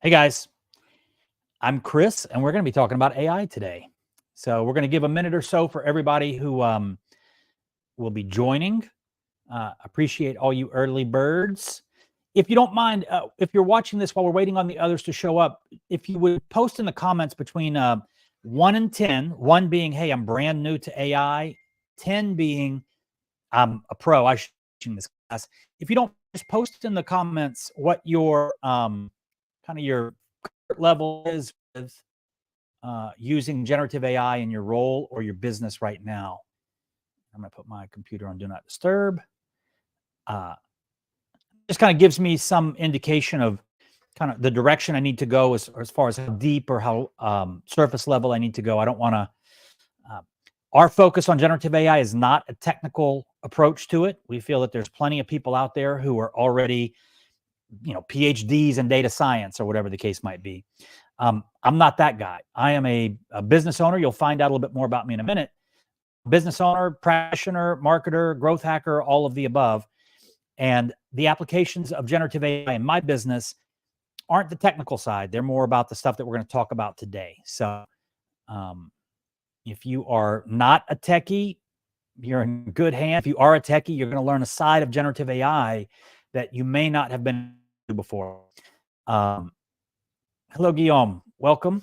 Hey guys, I'm Chris, and we're going to be talking about AI today. So we're going to give a minute or so for everybody who will be joining. Appreciate all you early birds. If you don't mind, if you're watching this while we're waiting on the others to show up, if you would post in the comments between 1 and 10, 1 being, hey, I'm brand new to AI, 10 being, I'm a pro, I should be teaching this class. If you don't, just post in the comments what your kind of your level is with using generative AI in your role or your business right now. I'm going to put my computer on Do Not Disturb. Just kind of gives me some indication of kind of the direction I need to go as far as how deep or how surface level I need to go. I don't want to. Our focus on generative AI is not a technical approach to it. We feel that there's plenty of people out there who are already, PhDs in data science or whatever the case might be. I'm not that guy. I am a business owner. You'll find out a little bit more about me in a minute. Business owner, practitioner, marketer, growth hacker, all of the above. And the applications of generative AI in my business aren't the technical side. They're more about the stuff that we're going to talk about today. So if you are not a techie, you're in good hands. If you are a techie, you're going to learn a side of generative AI that you may not have been to before. Hello, Guillaume. Welcome.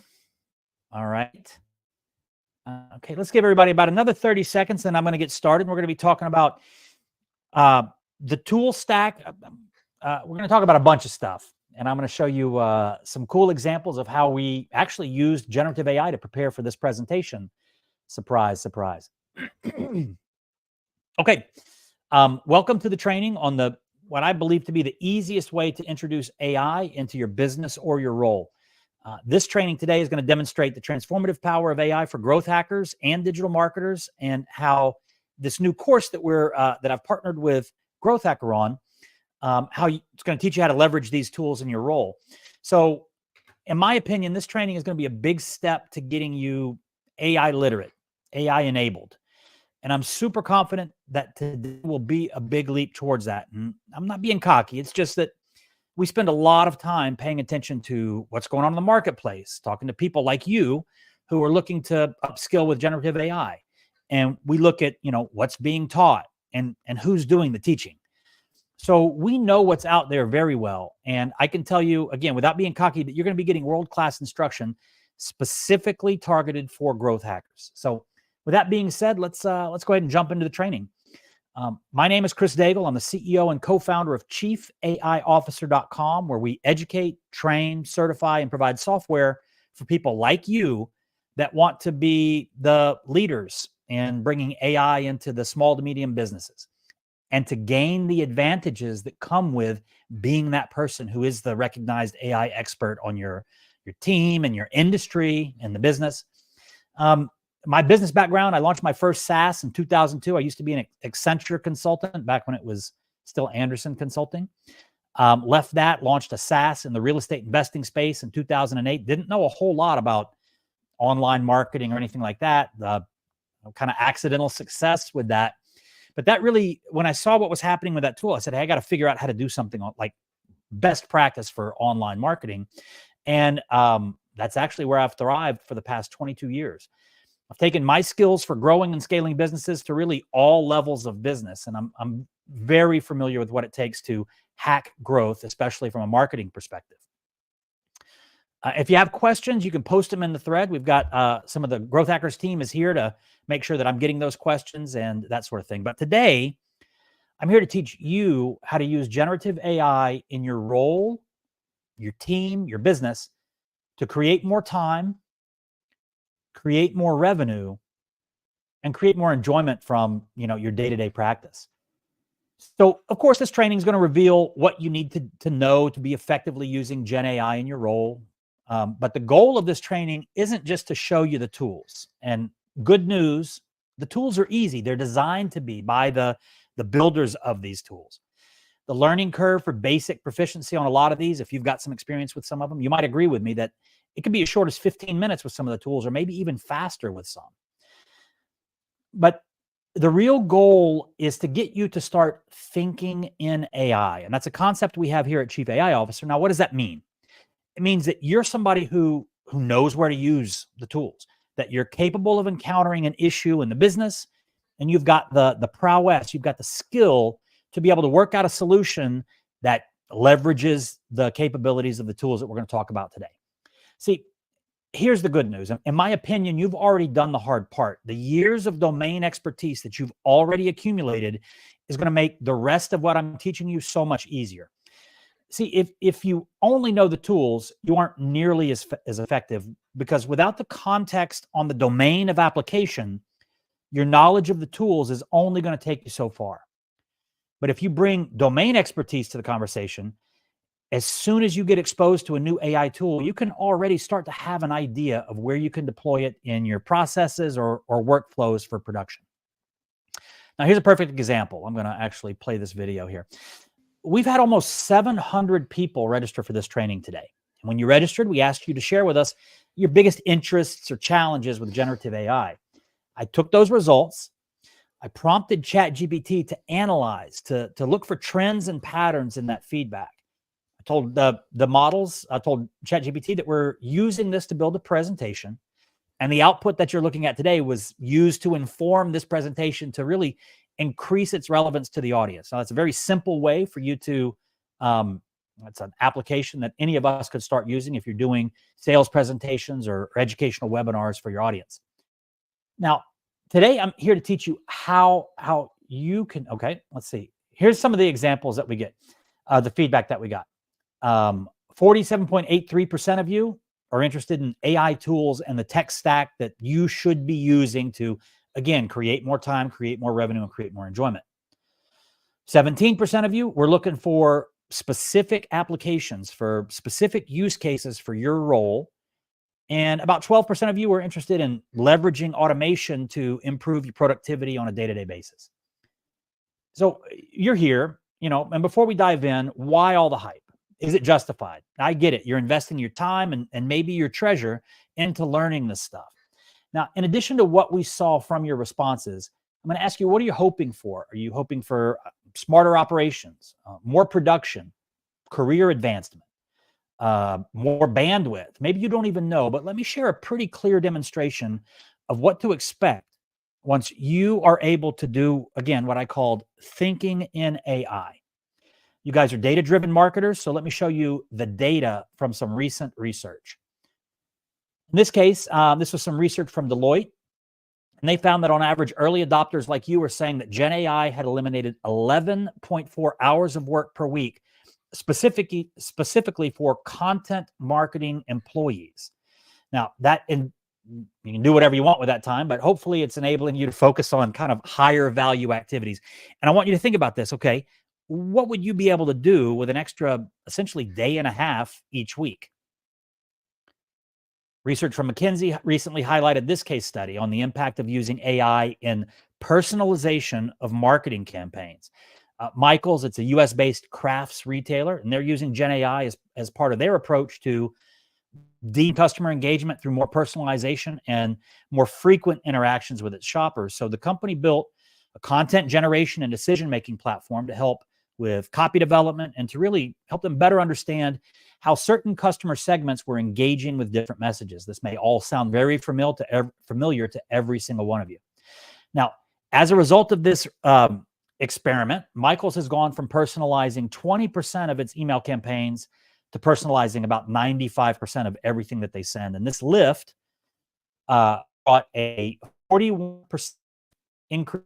All right. Okay, let's give everybody about another 30 seconds, and I'm going to get started. We're going to be talking about the tool stack. We're going to talk about a bunch of stuff, and I'm going to show you some cool examples of how we actually used generative AI to prepare for this presentation. Surprise, surprise. Okay, welcome to the training on what I believe to be the easiest way to introduce AI into your business or your role. This training today is going to demonstrate the transformative power of AI for growth hackers and digital marketers, and how this new course that I've partnered with Growth Hacker on, it's going to teach you how to leverage these tools in your role. So, in my opinion, this training is going to be a big step to getting you AI literate, AI enabled. And I'm super confident that today will be a big leap towards that. And I'm not being cocky. It's just that we spend a lot of time paying attention to what's going on in the marketplace, talking to people like you who are looking to upskill with generative AI. And we look at, what's being taught and who's doing the teaching. So we know what's out there very well. And I can tell you, again, without being cocky, that you're going to be getting world-class instruction specifically targeted for growth hackers. So with that being said, let's go ahead and jump into the training. My name is Chris Daigle. I'm the CEO and co-founder of ChiefAIOfficer.com, where we educate, train, certify, and provide software for people like you that want to be the leaders in bringing AI into the small to medium businesses, and to gain the advantages that come with being that person who is the recognized AI expert on your team and your industry and the business. My business background, I launched my first SaaS in 2002. I used to be an Accenture consultant back when it was still Anderson Consulting. Left that, launched a SaaS in the real estate investing space in 2008. Didn't know a whole lot about online marketing or anything like that. Kind of accidental success with that. But that really, when I saw what was happening with that tool, I said, hey, I got to figure out how to do something like best practice for online marketing. And that's actually where I've thrived for the past 22 years. I've taken my skills for growing and scaling businesses to really all levels of business. And I'm very familiar with what it takes to hack growth, especially from a marketing perspective. If you have questions, you can post them in the thread. We've got some of the Growth Hackers team is here to make sure that I'm getting those questions and that sort of thing. But today, I'm here to teach you how to use generative AI in your role, your team, your business to create more time, create more revenue, and create more enjoyment from, your day-to-day practice. So, of course, this training is going to reveal what you need to know to be effectively using Gen AI in your role. But the goal of this training isn't just to show you the tools. And good news, the tools are easy. They're designed to be by the builders of these tools. The learning curve for basic proficiency on a lot of these, if you've got some experience with some of them, you might agree with me that it can be as short as 15 minutes with some of the tools, or maybe even faster with some. But the real goal is to get you to start thinking in AI. And that's a concept we have here at Chief AI Officer. Now, what does that mean? It means that you're somebody who knows where to use the tools, that you're capable of encountering an issue in the business, and you've got the prowess, you've got the skill to be able to work out a solution that leverages the capabilities of the tools that we're going to talk about today. See, here's the good news. In my opinion, you've already done the hard part. The years of domain expertise that you've already accumulated is going to make the rest of what I'm teaching you so much easier. See, if you only know the tools, you aren't nearly as effective, because without the context on the domain of application, your knowledge of the tools is only going to take you so far. But if you bring domain expertise to the conversation, as soon as you get exposed to a new AI tool, you can already start to have an idea of where you can deploy it in your processes or workflows for production. Now, here's a perfect example. I'm going to actually play this video here. We've had almost 700 people register for this training today. And when you registered, we asked you to share with us your biggest interests or challenges with generative AI. I took those results. I prompted ChatGPT to analyze, to look for trends and patterns in that feedback. I told the models, I told ChatGPT that we're using this to build a presentation. And the output that you're looking at today was used to inform this presentation to really increase its relevance to the audience. Now, that's a very simple way for you to, it's an application that any of us could start using if you're doing sales presentations or educational webinars for your audience. Now, today I'm here to teach you how you can, okay, let's see. Here's some of the examples that we get, the feedback that we got. 47.83% of you are interested in AI tools and the tech stack that you should be using to, again, create more time, create more revenue, and create more enjoyment. 17% of you were looking for specific applications for specific use cases for your role. And about 12% of you were interested in leveraging automation to improve your productivity on a day-to-day basis. So you're here, and before we dive in, why all the hype? Is it justified? I get it. You're investing your time and maybe your treasure into learning this stuff. Now, in addition to what we saw from your responses, I'm going to ask you, what are you hoping for? Are you hoping for smarter operations, more production, career advancement, more bandwidth? Maybe you don't even know, but let me share a pretty clear demonstration of what to expect once you are able to do, again, what I called thinking in AI. You guys are data-driven marketers, so let me show you the data from some recent research. In this case, this was some research from Deloitte, and they found that on average, early adopters like you were saying that Gen AI had eliminated 11.4 hours of work per week, specifically for content marketing employees. Now, you can do whatever you want with that time, but hopefully it's enabling you to focus on kind of higher value activities. And I want you to think about this, okay? What would you be able to do with an extra, essentially, day and a half each week? Research from McKinsey recently highlighted this case study on the impact of using AI in personalization of marketing campaigns. Michaels, it's a US-based crafts retailer, and they're using Gen AI as part of their approach to deepen customer engagement through more personalization and more frequent interactions with its shoppers. So the company built a content generation and decision-making platform to help with copy development and to really help them better understand how certain customer segments were engaging with different messages. This may all sound very familiar to every single one of you. Now, as a result of this experiment, Michaels has gone from personalizing 20% of its email campaigns to personalizing about 95% of everything that they send. And this lift brought a 41% increase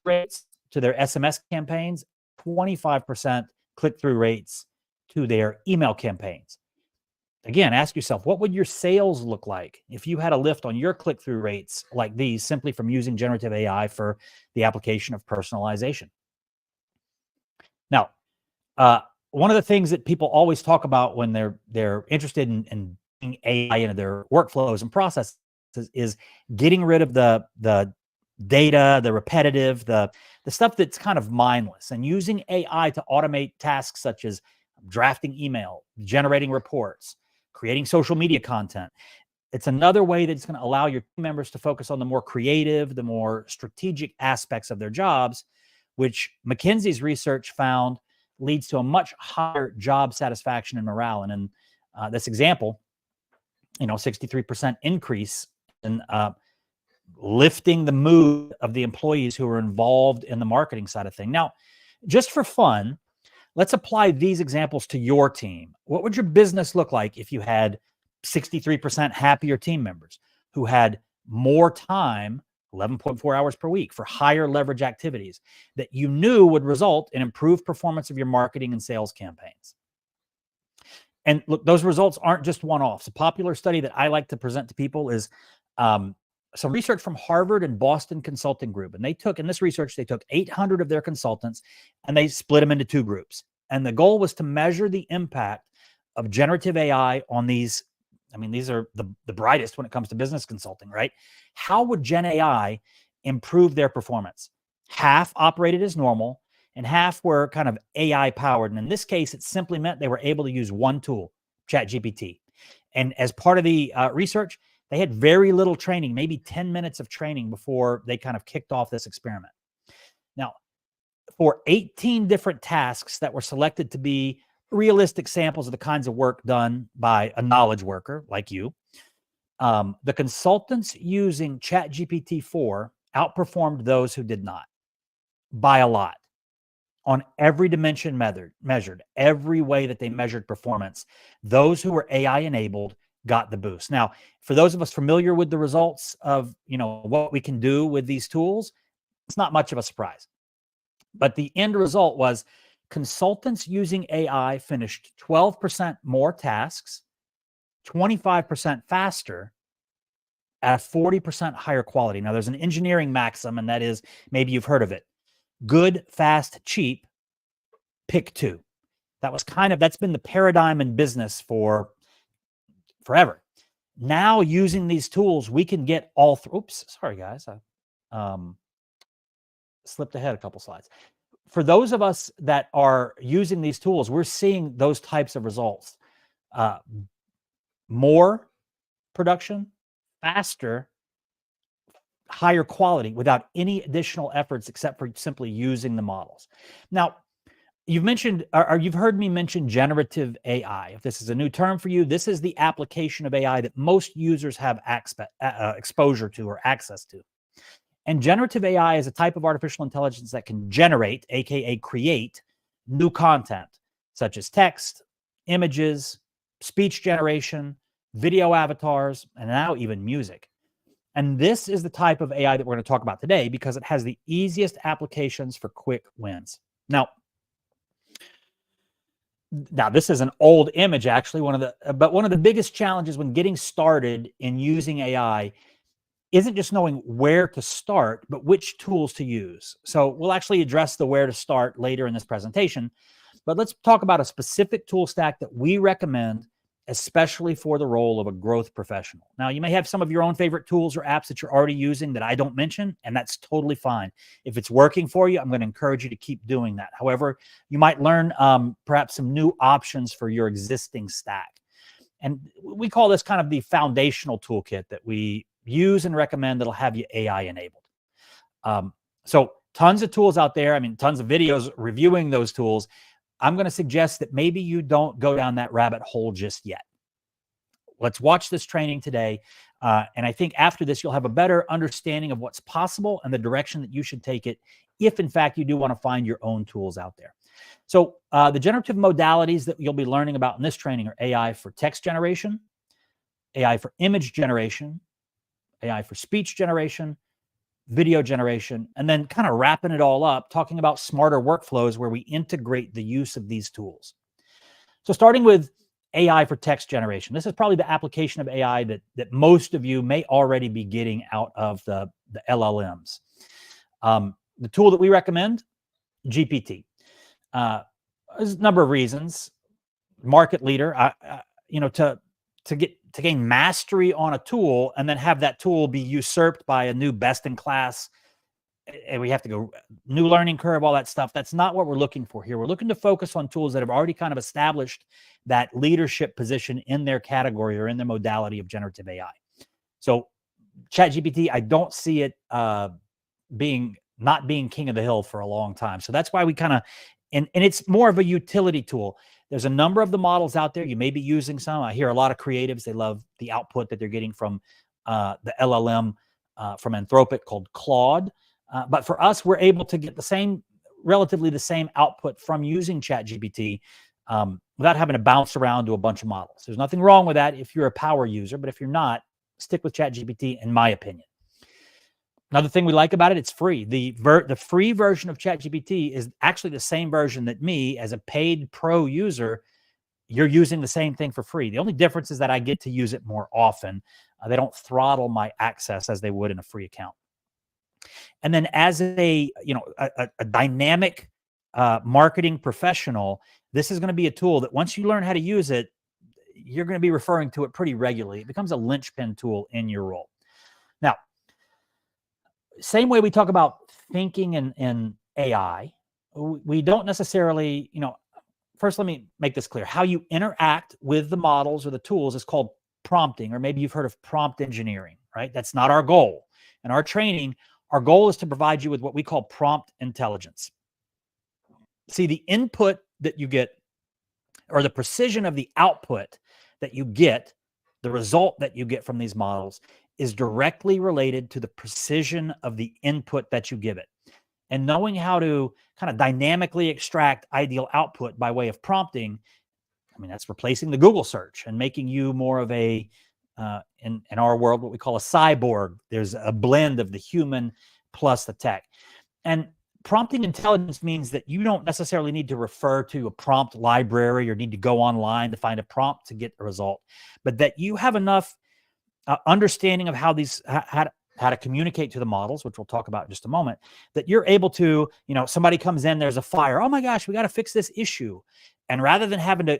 rates to their SMS campaigns, 25% click-through rates to their email campaigns. Again, ask yourself, what would your sales look like if you had a lift on your click-through rates like these simply from using generative AI for the application of personalization? Now, one of the things that people always talk about when they're interested in AI into their workflows and processes is getting rid of the data, the repetitive, the stuff that's kind of mindless, and using AI to automate tasks such as drafting email, generating reports, creating social media content. It's another way that's going to allow your team members to focus on the more creative, the more strategic aspects of their jobs, which McKinsey's research found leads to a much higher job satisfaction and morale. And in this example, 63% increase in lifting the mood of the employees who are involved in the marketing side of things. Now, just for fun, let's apply these examples to your team. What would your business look like if you had 63% happier team members who had more time, 11.4 hours per week, for higher leverage activities that you knew would result in improved performance of your marketing and sales campaigns? And look, those results aren't just one-offs. A popular study that I like to present to people is some research from Harvard and Boston Consulting Group. And in this research, they took 800 of their consultants and they split them into two groups. And the goal was to measure the impact of generative AI on these. I mean, these are the brightest when it comes to business consulting, right? How would Gen AI improve their performance? Half operated as normal and half were kind of AI powered. And in this case, it simply meant they were able to use one tool, ChatGPT. And as part of the research, they had very little training, maybe 10 minutes of training before they kind of kicked off this experiment. Now, for 18 different tasks that were selected to be realistic samples of the kinds of work done by a knowledge worker like you, the consultants using ChatGPT 4 outperformed those who did not by a lot on every dimension measured, every way that they measured performance. Those who were AI enabled got the boost. Now, for those of us familiar with the results of what we can do with these tools, it's not much of a surprise. But the end result was consultants using AI finished 12% more tasks, 25% faster, at a 40% higher quality. Now, there's an engineering maxim, and that is, maybe you've heard of it: good, fast, cheap, pick two. That's been the paradigm in business for forever. Now, using these tools, we can get all through. Oops, sorry guys, I slipped ahead a couple slides. For those of us that are using these tools, we're seeing those types of results. More production, faster, higher quality, without any additional efforts except for simply using the models. Now, you've heard me mention generative AI. If this is a new term for you, this is the application of AI that most users have exposure to or access to. And generative AI is a type of artificial intelligence that can generate, aka create, new content, such as text, images, speech generation, video avatars, and now even music. And this is the type of AI that we're going to talk about today because it has the easiest applications for quick wins. Now, this is an old image, actually. One of the biggest challenges when getting started in using AI isn't just knowing where to start, but which tools to use. So we'll actually address the where to start later in this presentation, but let's talk about a specific tool stack that we recommend, especially for the role of a growth professional. Now, you may have some of your own favorite tools or apps that you're already using that I don't mention, and that's totally fine. If it's working for you, I'm going to encourage you to keep doing that. However, you might learn perhaps some new options for your existing stack. And we call this kind of the foundational toolkit that we use and recommend that'll have you AI enabled. So tons of tools out there. I mean, tons of videos reviewing those tools. I'm going to suggest that maybe you don't go down that rabbit hole just yet. Let's watch this training today. And I think after this, you'll have a better understanding of what's possible and the direction that you should take it if, in fact, you do want to find your own tools out there. So the generative modalities that you'll be learning about in this training are AI for text generation, AI for image generation, AI for speech generation, video generation, and then kind of wrapping it all up, talking about smarter workflows where we integrate the use of these tools. So starting with AI for text generation, this is probably the application of AI that most of you may already be getting out of the LLMs. The tool that we recommend, GPT. There's a number of reasons. Market leader, to gain mastery on a tool and then have that tool be usurped by a new best-in-class, and we have to go new learning curve, all that stuff. That's not what we're looking for here. We're looking to focus on tools that have already kind of established that leadership position in their category or in their modality of generative AI. So ChatGPT, I don't see it not being king of the hill for a long time. So that's why we kind of, and it's more of a utility tool. There's a number of the models out there. You may be using some. I hear a lot of creatives, they love the output that they're getting from the LLM from Anthropic called Claude. But for us, we're able to get relatively the same output from using ChatGPT without having to bounce around to a bunch of models. There's nothing wrong with that if you're a power user, but if you're not, stick with ChatGPT, in my opinion. Another thing we like about it, it's free. The free version of ChatGPT is actually the same version that me, as a paid pro user, you're using the same thing for free. The only difference is that I get to use it more often. They don't throttle my access as they would in a free account. And then as a dynamic marketing professional, this is going to be a tool that once you learn how to use it, you're going to be referring to it pretty regularly. It becomes a linchpin tool in your role. Now, same way we talk about thinking in AI, we don't necessarily, first let me make this clear. How you interact with the models or the tools is called prompting, or maybe you've heard of prompt engineering, right? That's not our goal. In our training, our goal is to provide you with what we call prompt intelligence. See, the input that you get, or the precision of the output that you get, the result that you get from these models, is directly related to the precision of the input that you give it. And knowing how to kind of dynamically extract ideal output by way of prompting, that's replacing the Google search and making you more of a, in our world, what we call a cyborg. There's a blend of the human plus the tech. And prompting intelligence means that you don't necessarily need to refer to a prompt library or need to go online to find a prompt to get the result, but that you have enough understanding of how to communicate to the models, which we'll talk about in just a moment, that you're able to, somebody comes in, there's a fire. Oh my gosh, we got to fix this issue. And rather than having to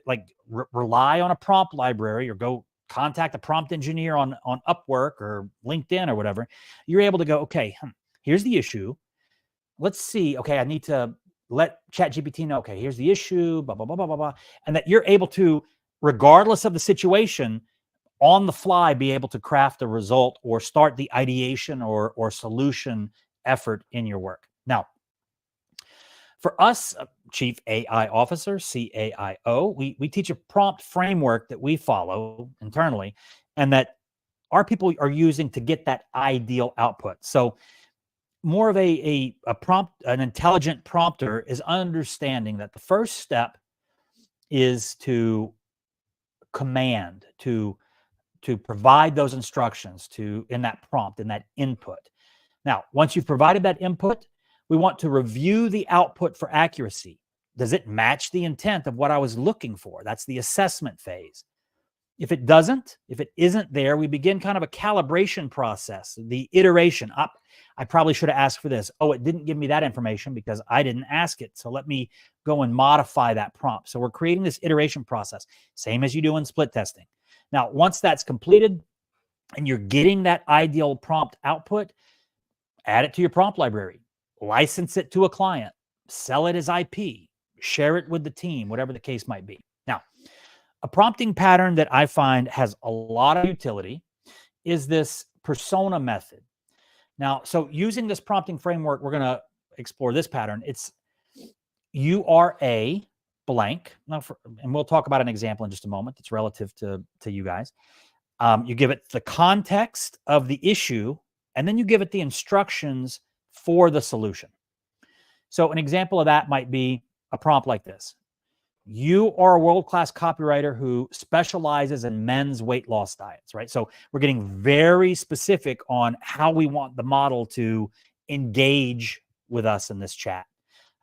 rely on a prompt library or go contact a prompt engineer on Upwork or LinkedIn or whatever, you're able to go, okay, here's the issue. Let's see. Okay, I need to let ChatGPT know, okay, here's the issue, blah, blah, blah, blah, blah, blah. And that you're able to, regardless of the situation, on the fly, be able to craft a result or start the ideation or solution effort in your work. Now, for us, Chief AI Officer, CAIO, we teach a prompt framework that we follow internally and that our people are using to get that ideal output. So more of an intelligent prompter is understanding that the first step is to command, to provide those instructions in that prompt, in that input. Now, once you've provided that input, we want to review the output for accuracy. Does it match the intent of what I was looking for? That's the assessment phase. If it isn't there, we begin kind of a calibration process, the iteration. I probably should have asked for this. Oh, it didn't give me that information because I didn't ask it. So let me go and modify that prompt. So we're creating this iteration process, same as you do in split testing. Now, once that's completed and you're getting that ideal prompt output, add it to your prompt library, license it to a client, sell it as IP, share it with the team, whatever the case might be. Now, a prompting pattern that I find has a lot of utility is this persona method. Now, so using this prompting framework, we're going to explore this pattern. It's you are a blank. Now, and we'll talk about an example in just a moment that's relative to you guys. You give it the context of the issue, and then you give it the instructions for the solution. So an example of that might be a prompt like this. You are a world-class copywriter who specializes in men's weight loss diets, right? So we're getting very specific on how we want the model to engage with us in this chat.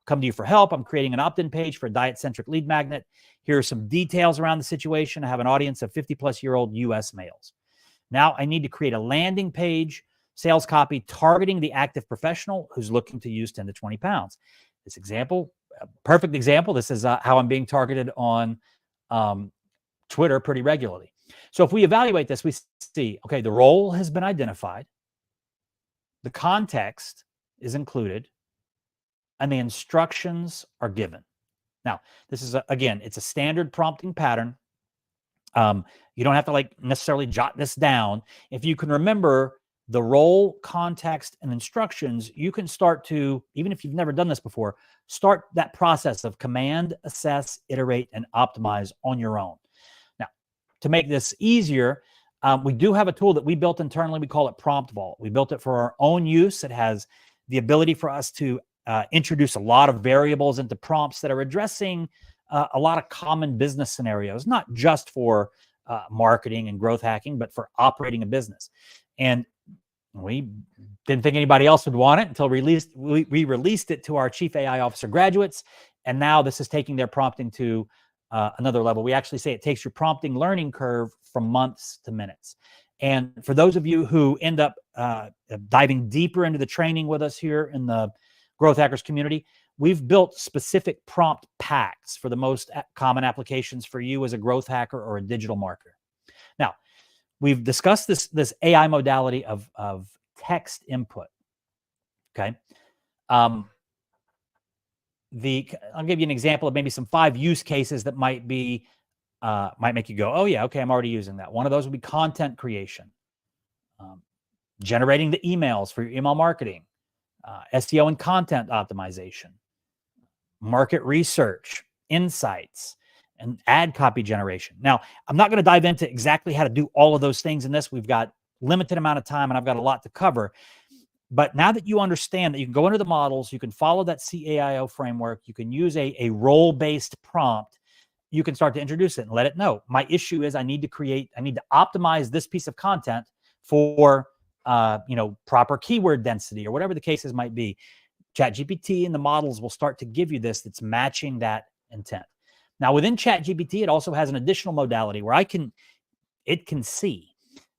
Come to you for help. I'm creating an opt-in page for a diet-centric lead magnet. Here are some details around the situation. I have an audience of 50-plus-year-old US males. Now I need to create a landing page, sales copy targeting the active professional who's looking to use 10 to 20 pounds. This example, a perfect example. This is how I'm being targeted on Twitter pretty regularly. So if we evaluate this, we see, okay, the role has been identified, the context is included, and the instructions are given. Now, this is, again, it's a standard prompting pattern. You don't have to necessarily jot this down. If you can remember the role, context, and instructions, you can start to, even if you've never done this before, start that process of command, assess, iterate, and optimize on your own. Now, to make this easier, we do have a tool that we built internally. We call it Prompt Vault. We built it for our own use. It has the ability for us to introduce a lot of variables into prompts that are addressing a lot of common business scenarios, not just for marketing and growth hacking, but for operating a business. And we didn't think anybody else would want it until we released it to our Chief AI Officer graduates. And now this is taking their prompting to another level. We actually say it takes your prompting learning curve from months to minutes. And for those of you who end up diving deeper into the training with us here in the Growth Hackers community, we've built specific prompt packs for the most common applications for you as a growth hacker or a digital marketer. Now, we've discussed this AI modality of text input. Okay. I'll give you an example of maybe some 5 use cases that might make you go, oh yeah, okay, I'm already using that. One of those would be content creation, generating the emails for your email marketing, SEO and content optimization, market research, insights, and ad copy generation. Now, I'm not going to dive into exactly how to do all of those things in this. We've got limited amount of time and I've got a lot to cover. But now that you understand that you can go into the models, you can follow that CAIO framework, you can use a role-based prompt, you can start to introduce it and let it know. My issue is I need to optimize this piece of content for proper keyword density or whatever the cases might be. ChatGPT and the models will start to give you this that's matching that intent. Now, within ChatGPT, it also has an additional modality where it can see.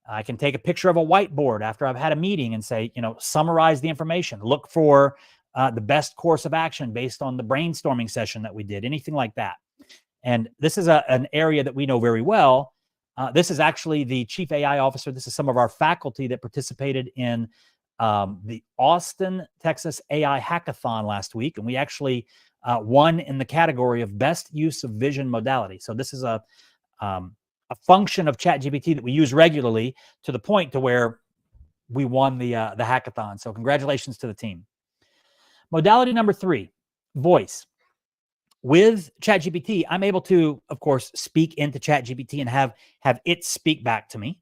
I can take a picture of a whiteboard after I've had a meeting and say, summarize the information, look for the best course of action based on the brainstorming session that we did, anything like that. And this is an area that we know very well. This is actually the Chief AI Officer. This is some of our faculty that participated in the Austin, Texas AI Hackathon last week. And we actually won in the category of best use of vision modality. So this is a function of ChatGPT that we use regularly to the point to where we won the hackathon. So congratulations to the team. Modality number 3, voice. With ChatGPT, I'm able to, of course, speak into ChatGPT and have it speak back to me.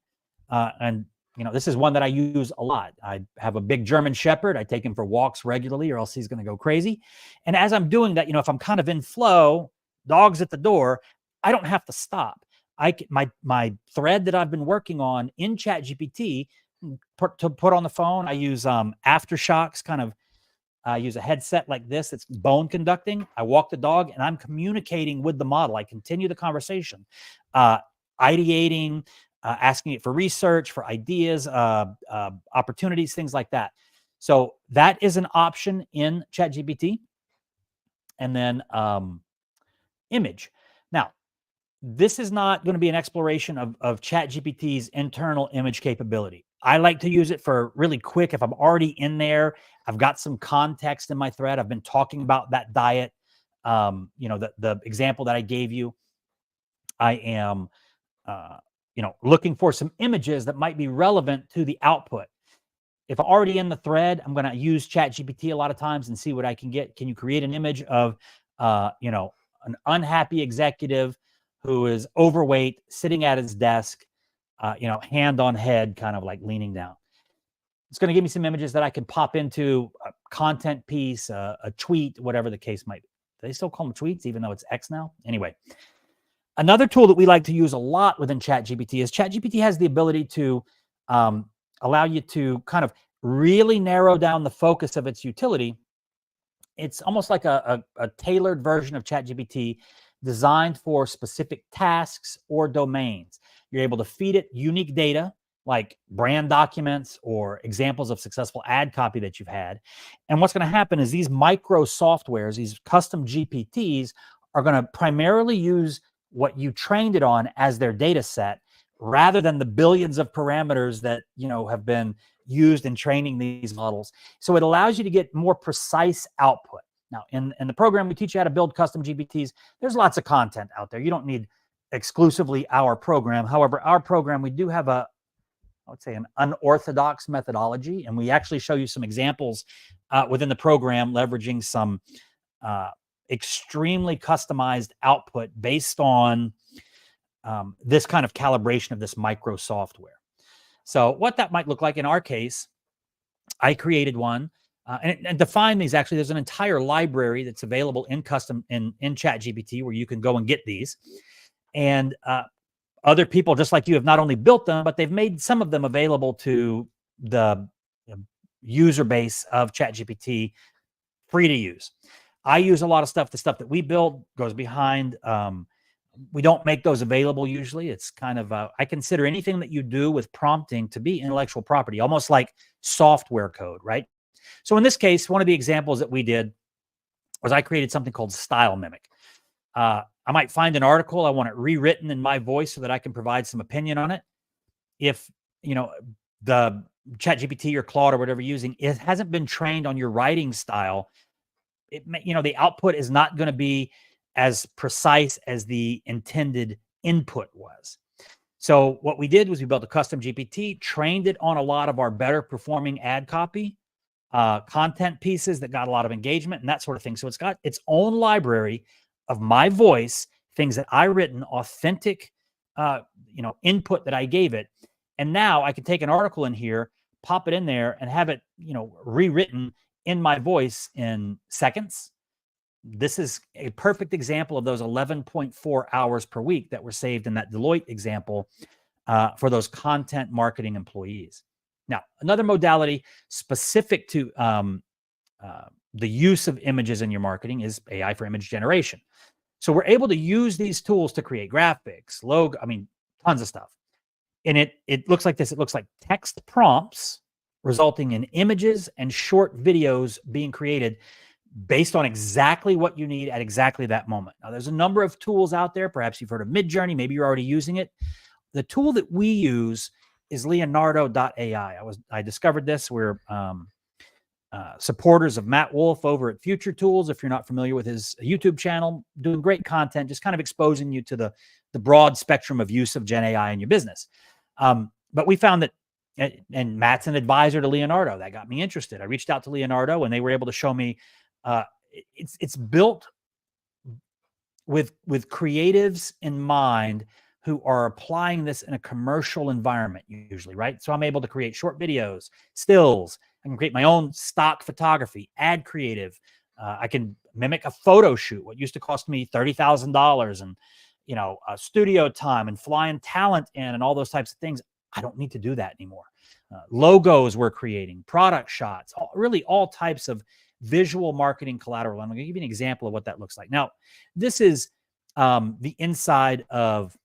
And this is one that I use a lot. I have a big German Shepherd. I take him for walks regularly or else he's going to go crazy. And as I'm doing that, if I'm kind of in flow, dog's at the door, I don't have to stop. My thread that I've been working on in ChatGPT to put on the phone, I use aftershocks, I use a headset like this. It's bone conducting. I walk the dog and I'm communicating with the model. I continue the conversation, ideating, asking it for research, for ideas, opportunities, things like that. So that is an option in ChatGPT. And then image. Now, this is not going to be an exploration of ChatGPT's internal image capability. I like to use it for really quick. If I'm already in there, I've got some context in my thread. I've been talking about that diet. The example that I gave you, I am, looking for some images that might be relevant to the output. If I'm already in the thread, I'm going to use ChatGPT a lot of times and see what I can get. Can you create an image of, an unhappy executive who is overweight, sitting at his desk, hand on head, kind of like leaning down? It's going to give me some images that I can pop into a content piece, a tweet, whatever the case might be. Do they still call them tweets, even though it's X now? Anyway, another tool that we like to use a lot within ChatGPT is ChatGPT has the ability to allow you to kind of really narrow down the focus of its utility. It's almost like a tailored version of ChatGPT designed for specific tasks or domains. You're able to feed it unique data like brand documents or examples of successful ad copy that you've had. And what's going to happen is these micro softwares, these custom GPTs, are going to primarily use what you trained it on as their data set, rather than the billions of parameters that have been used in training these models. So it allows you to get more precise output. Now, in the program, we teach you how to build custom GPTs. There's lots of content out there. You don't need exclusively our program. However, our program, we do have I would say, an unorthodox methodology. And we actually show you some examples within the program, leveraging some extremely customized output based on this kind of calibration of this micro software. So what that might look like in our case, I created one and define these. Actually, there's an entire library that's available in ChatGPT where you can go and get these. And other people, just like you, have not only built them, but they've made some of them available to the user base of ChatGPT, free to use. I use a lot of stuff. The stuff that we build goes behind. We don't make those available usually. It's kind of, I consider anything that you do with prompting to be intellectual property, almost like software code, right? So in this case, one of the examples that we did was I created something called Style Mimic. I might find an article. I want it rewritten in my voice so that I can provide some opinion on it. If, the ChatGPT or Claude or whatever you're using, it hasn't been trained on your writing style, the output is not going to be as precise as the intended input was. So what we did was we built a custom GPT, trained it on a lot of our better performing ad copy, content pieces that got a lot of engagement and that sort of thing. So it's got its own library of my voice, things that I written, authentic, input that I gave it. And now I can take an article in here, pop it in there and have it, rewritten in my voice in seconds. This is a perfect example of those 11.4 hours per week that were saved in that Deloitte example for those content marketing employees. Now, another modality specific to the use of images in your marketing is AI for image generation. So we're able to use these tools to create graphics, logo, tons of stuff. And it looks like this. It looks like text prompts resulting in images and short videos being created based on exactly what you need at exactly that moment. Now, there's a number of tools out there. Perhaps you've heard of Midjourney. Maybe you're already using it. The tool that we use is Leonardo.ai. I discovered this. We're supporters of Matt Wolf over at Future Tools. If you're not familiar with his YouTube channel, doing great content, just kind of exposing you to the broad spectrum of use of Gen AI in your business. But we found that, and Matt's an advisor to Leonardo. That got me interested. I reached out to Leonardo and they were able to show me it's built with creatives in mind who are applying this in a commercial environment usually, right? So I'm able to create short videos, stills. I can create my own stock photography, ad creative. I can mimic a photo shoot, what used to cost me $30,000 and, studio time and flying talent in and all those types of things. I don't need to do that anymore. Logos we're creating, product shots, really all types of visual marketing collateral. I'm going to give you an example of what that looks like. Now, this is the inside of,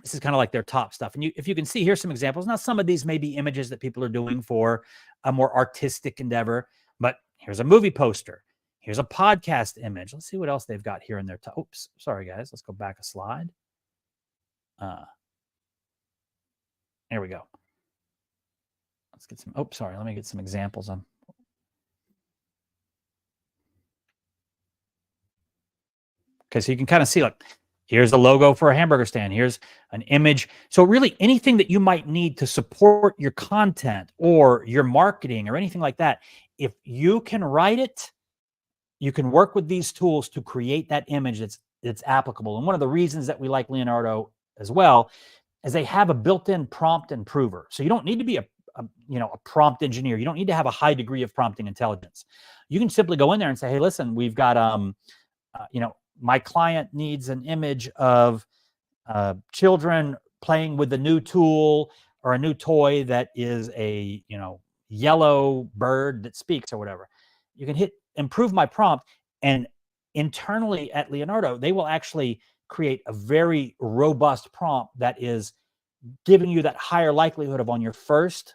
this is kind of like their top stuff. And if you can see, here's some examples. Now, some of these may be images that people are doing for a more artistic endeavor, but here's a movie poster. Here's a podcast image. Let's see what else they've got here in their top. Oops, sorry, guys. Let's go back a slide. There we go. Let's get some, sorry. Let me get some examples on. Okay, so you can kind of see, like, here's the logo for a hamburger stand. Here's an image. So really anything that you might need to support your content or your marketing or anything like that, if you can write it, you can work with these tools to create that image that's applicable. And one of the reasons that we like Leonardo as well is they have a built-in prompt improver. So you don't need to be a prompt engineer. You don't need to have a high degree of prompting intelligence. You can simply go in there and say, hey, listen, we've got, my client needs an image of children playing with a new tool or a new toy that is a, yellow bird that speaks or whatever. You can hit improve my prompt, and internally at Leonardo, they will actually create a very robust prompt that is giving you that higher likelihood of on your first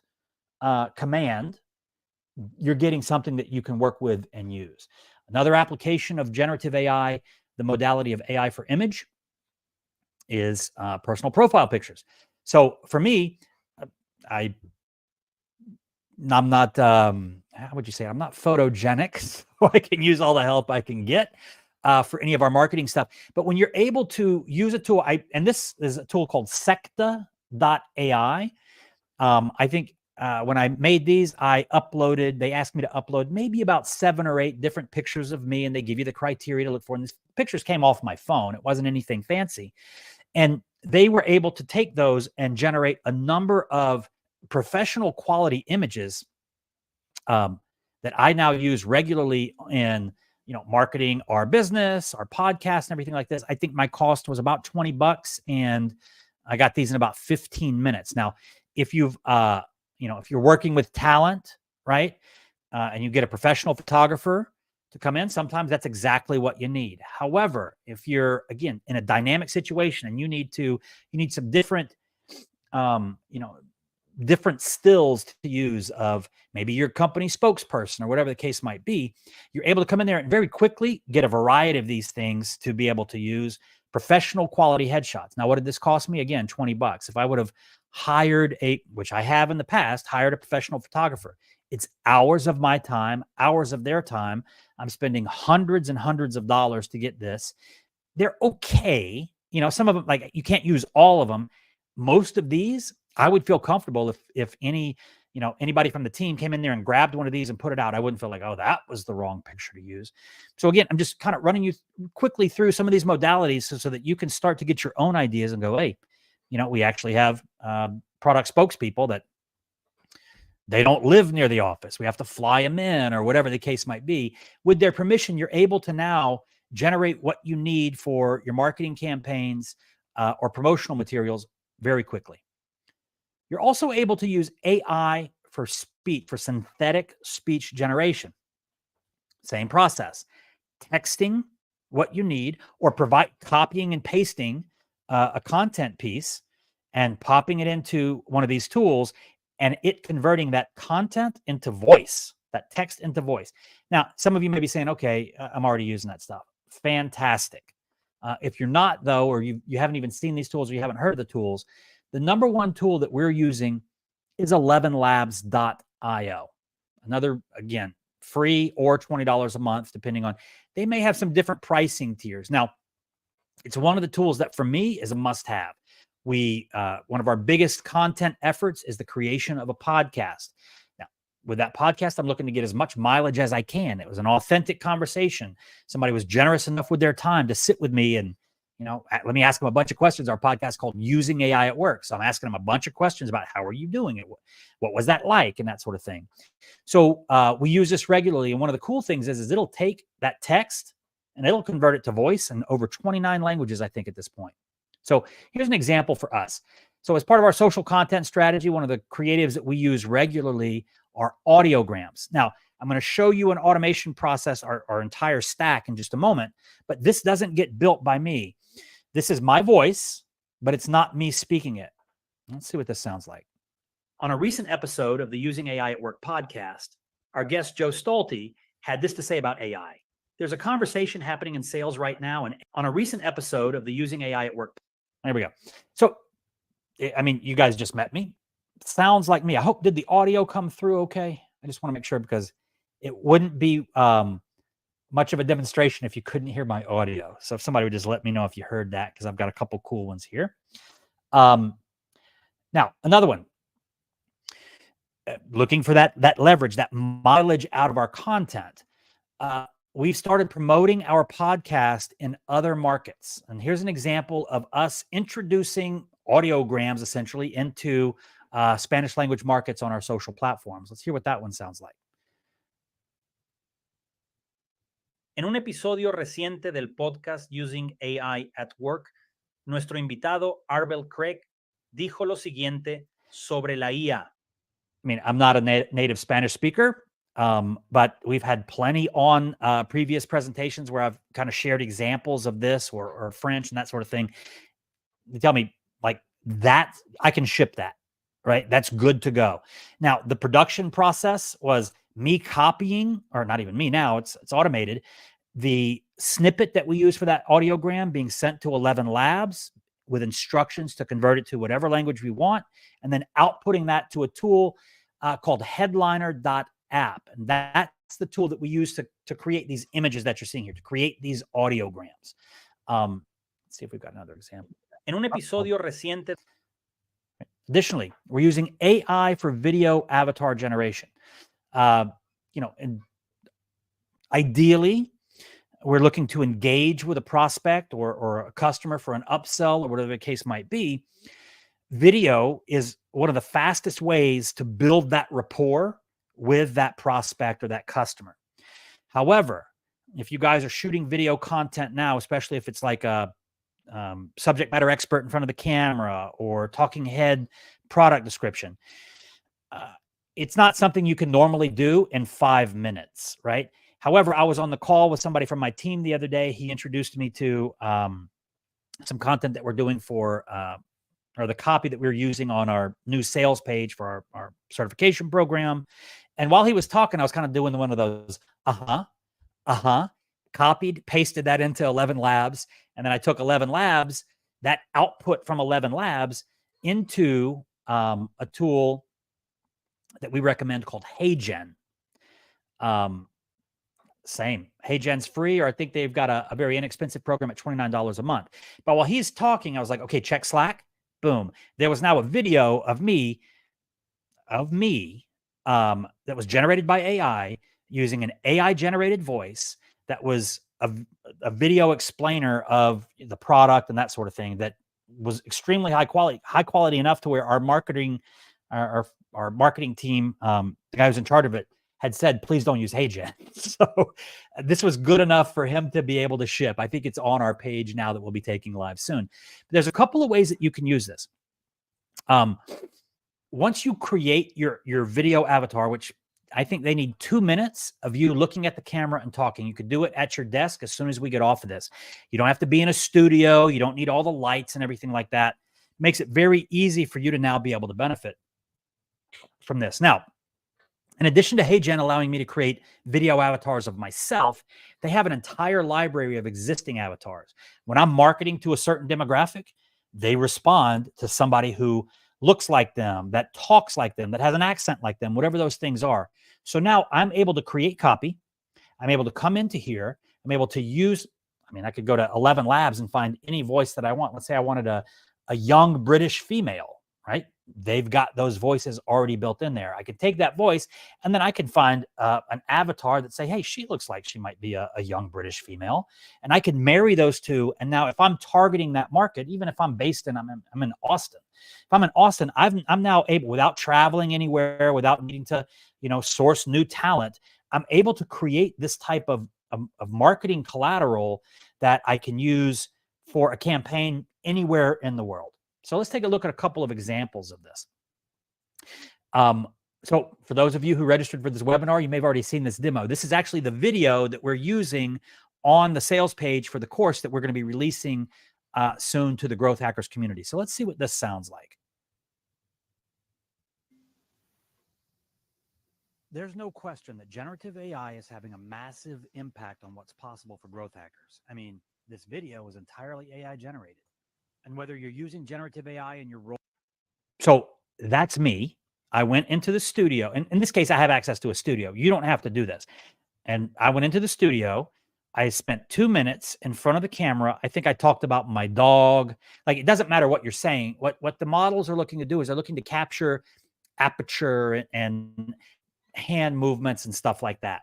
command, you're getting something that you can work with and use. Another application of generative AI, the modality of AI for image, is personal profile pictures. So for me, I'm not, how would you say, I'm not photogenic, so I can use all the help I can get for any of our marketing stuff. But when you're able to use a tool, and this is a tool called Secta.ai. I think when I made these, they asked me to upload maybe about 7 or 8 different pictures of me, and they give you the criteria to look for. And these pictures came off my phone. It wasn't anything fancy. And they were able to take those and generate a number of professional quality images that I now use regularly in, marketing our business, our podcast, and everything like this. I think my cost was about $20, and I got these in about 15 minutes. Now, if if you're working with talent, right, and you get a professional photographer to come in, sometimes that's exactly what you need. However, if you're, again, in a dynamic situation and you need some different, different stills to use of maybe your company spokesperson or whatever the case might be, you're able to come in there and very quickly get a variety of these things to be able to use professional quality headshots. Now, what did this cost me? Again, $20. If I would have hired which I have in the past, hired a professional photographer, it's hours of my time, hours of their time. I'm spending hundreds and hundreds of dollars to get this. They're okay. Some of them, like, you can't use all of them. Most of these, I would feel comfortable if anybody from the team came in there and grabbed one of these and put it out. I wouldn't feel like, oh, that was the wrong picture to use. So again, I'm just kind of running you quickly through some of these modalities so that you can start to get your own ideas and go, hey, we actually have product spokespeople that they don't live near the office. We have to fly them in or whatever the case might be. With their permission, you're able to now generate what you need for your marketing campaigns or promotional materials very quickly. You're also able to use AI for synthetic speech generation. Same process. Texting what you need, or copying and pasting a content piece and popping it into one of these tools, and it converting that content into voice, that text into voice. Now, some of you may be saying, okay, I'm already using that stuff. Fantastic. If you're not, though, or you haven't even seen these tools, or you haven't heard of the tools, the number one tool that we're using is 11labs.io. Another, again, free or $20 a month, depending on, they may have some different pricing tiers. Now, it's one of the tools that for me is a must-have. One of our biggest content efforts is the creation of a podcast. Now, with that podcast, I'm looking to get as much mileage as I can. It was an authentic conversation. Somebody was generous enough with their time to sit with me and, let me ask them a bunch of questions. Our podcast is called Using AI at Work. So I'm asking them a bunch of questions about how are you doing it? What was that like? And that sort of thing. So we use this regularly. And one of the cool things is it'll take that text and it'll convert it to voice in over 29 languages, I think, at this point. So here's an example for us. So as part of our social content strategy, one of the creatives that we use regularly are audiograms. Now, I'm going to show you an automation process, our entire stack in just a moment, but this doesn't get built by me. This is my voice, but it's not me speaking it. Let's see what this sounds like. On a recent episode of the Using AI at Work podcast, our guest Joe Stolte had this to say about AI. There's a conversation happening in sales right now, and on a recent episode of the Using AI at Work, there we go. So, I mean, you guys just met me. Sounds like me. I hope, did the audio come through okay? I just want to make sure, because it wouldn't be much of a demonstration if you couldn't hear my audio. So if somebody would just let me know if you heard that, because I've got a couple cool ones here. Now, another one. Looking for that leverage, that mileage out of our content. We've started promoting our podcast in other markets. And here's an example of us introducing audiograms essentially into Spanish language markets on our social platforms. Let's hear what that one sounds like. En un episodio reciente del podcast Using AI at Work, nuestro invitado Arbel Craig dijo lo siguiente sobre la IA. I mean, I'm not a native Spanish speaker, but we've had plenty on previous presentations where I've kind of shared examples of this or French and that sort of thing. They tell me, like, that I can ship that, right? That's good to go. Now, the production process was me copying, or not even me now, it's automated, the snippet that we use for that audiogram being sent to 11 Labs with instructions to convert it to whatever language we want, and then outputting that to a tool called headliner.app. And that's the tool that we use to create these images that you're seeing here, to create these audiograms. Let's see if we've got another example. En un episodio reciente. Additionally, we're using AI for video avatar generation. And ideally, we're looking to engage with a prospect or a customer for an upsell or whatever the case might be. Video is one of the fastest ways to build that rapport with that prospect or that customer. However, if you guys are shooting video content now, especially if it's like a subject matter expert in front of the camera or talking head product description, it's not something you can normally do in 5 minutes, right? However, I was on the call with somebody from my team the other day. He introduced me to some content that we're doing for, or the copy that we're using on our new sales page for our certification program. And while he was talking, I was kind of doing one of those, copied, pasted that into 11 Labs. And then I took 11 Labs, that output from 11 Labs into a tool that we recommend called HeyGen. Same. HeyGen's free, or I think they've got a very inexpensive program at $29 a month. But while he's talking, I was like, okay, check Slack. Boom. There was now a video of me that was generated by AI using an AI generated voice that was a video explainer of the product and that sort of thing that was extremely high quality enough to where our marketing team, the guy who's in charge of it, had said, please don't use HeyGen. So this was good enough for him to be able to ship. I think it's on our page now that we'll be taking live soon. But there's a couple of ways that you can use this. Once you create your video avatar, which I think they need 2 minutes of you looking at the camera and talking. You could do it at your desk as soon as we get off of this. You don't have to be in a studio. You don't need all the lights and everything like that. Makes it very easy for you to now be able to benefit from this. Now, in addition to HeyGen allowing me to create video avatars of myself, they have an entire library of existing avatars. When I'm marketing to a certain demographic, they respond to somebody who looks like them, that talks like them, that has an accent like them, whatever those things are. So now I'm able to create copy. I'm able to come into here. I'm able to use, I could go to 11 Labs and find any voice that I want. Let's say I wanted a young British female, right? They've got those voices already built in there. I could take that voice and then I can find an avatar that say, hey, she looks like she might be a young British female. And I can marry those two. And now if I'm targeting that market, even if I'm based in, I'm in Austin. If I'm in Austin, I'm now able, without traveling anywhere, without needing to, source new talent, I'm able to create this type of marketing collateral that I can use for a campaign anywhere in the world. So let's take a look at a couple of examples of this. So for those of you who registered for this webinar, you may have already seen this demo. This is actually the video that we're using on the sales page for the course that we're going to be releasing soon to the Growth Hackers community. So let's see what this sounds like. There's no question that generative AI is having a massive impact on what's possible for growth hackers. This video was entirely AI generated. And whether you're using generative AI in your role. So that's me. I went into the studio. And in this case, I have access to a studio. You don't have to do this. And I went into the studio. I spent 2 minutes in front of the camera. I think I talked about my dog. Like, it doesn't matter what you're saying. What the models are looking to do is they're looking to capture aperture and hand movements and stuff like that.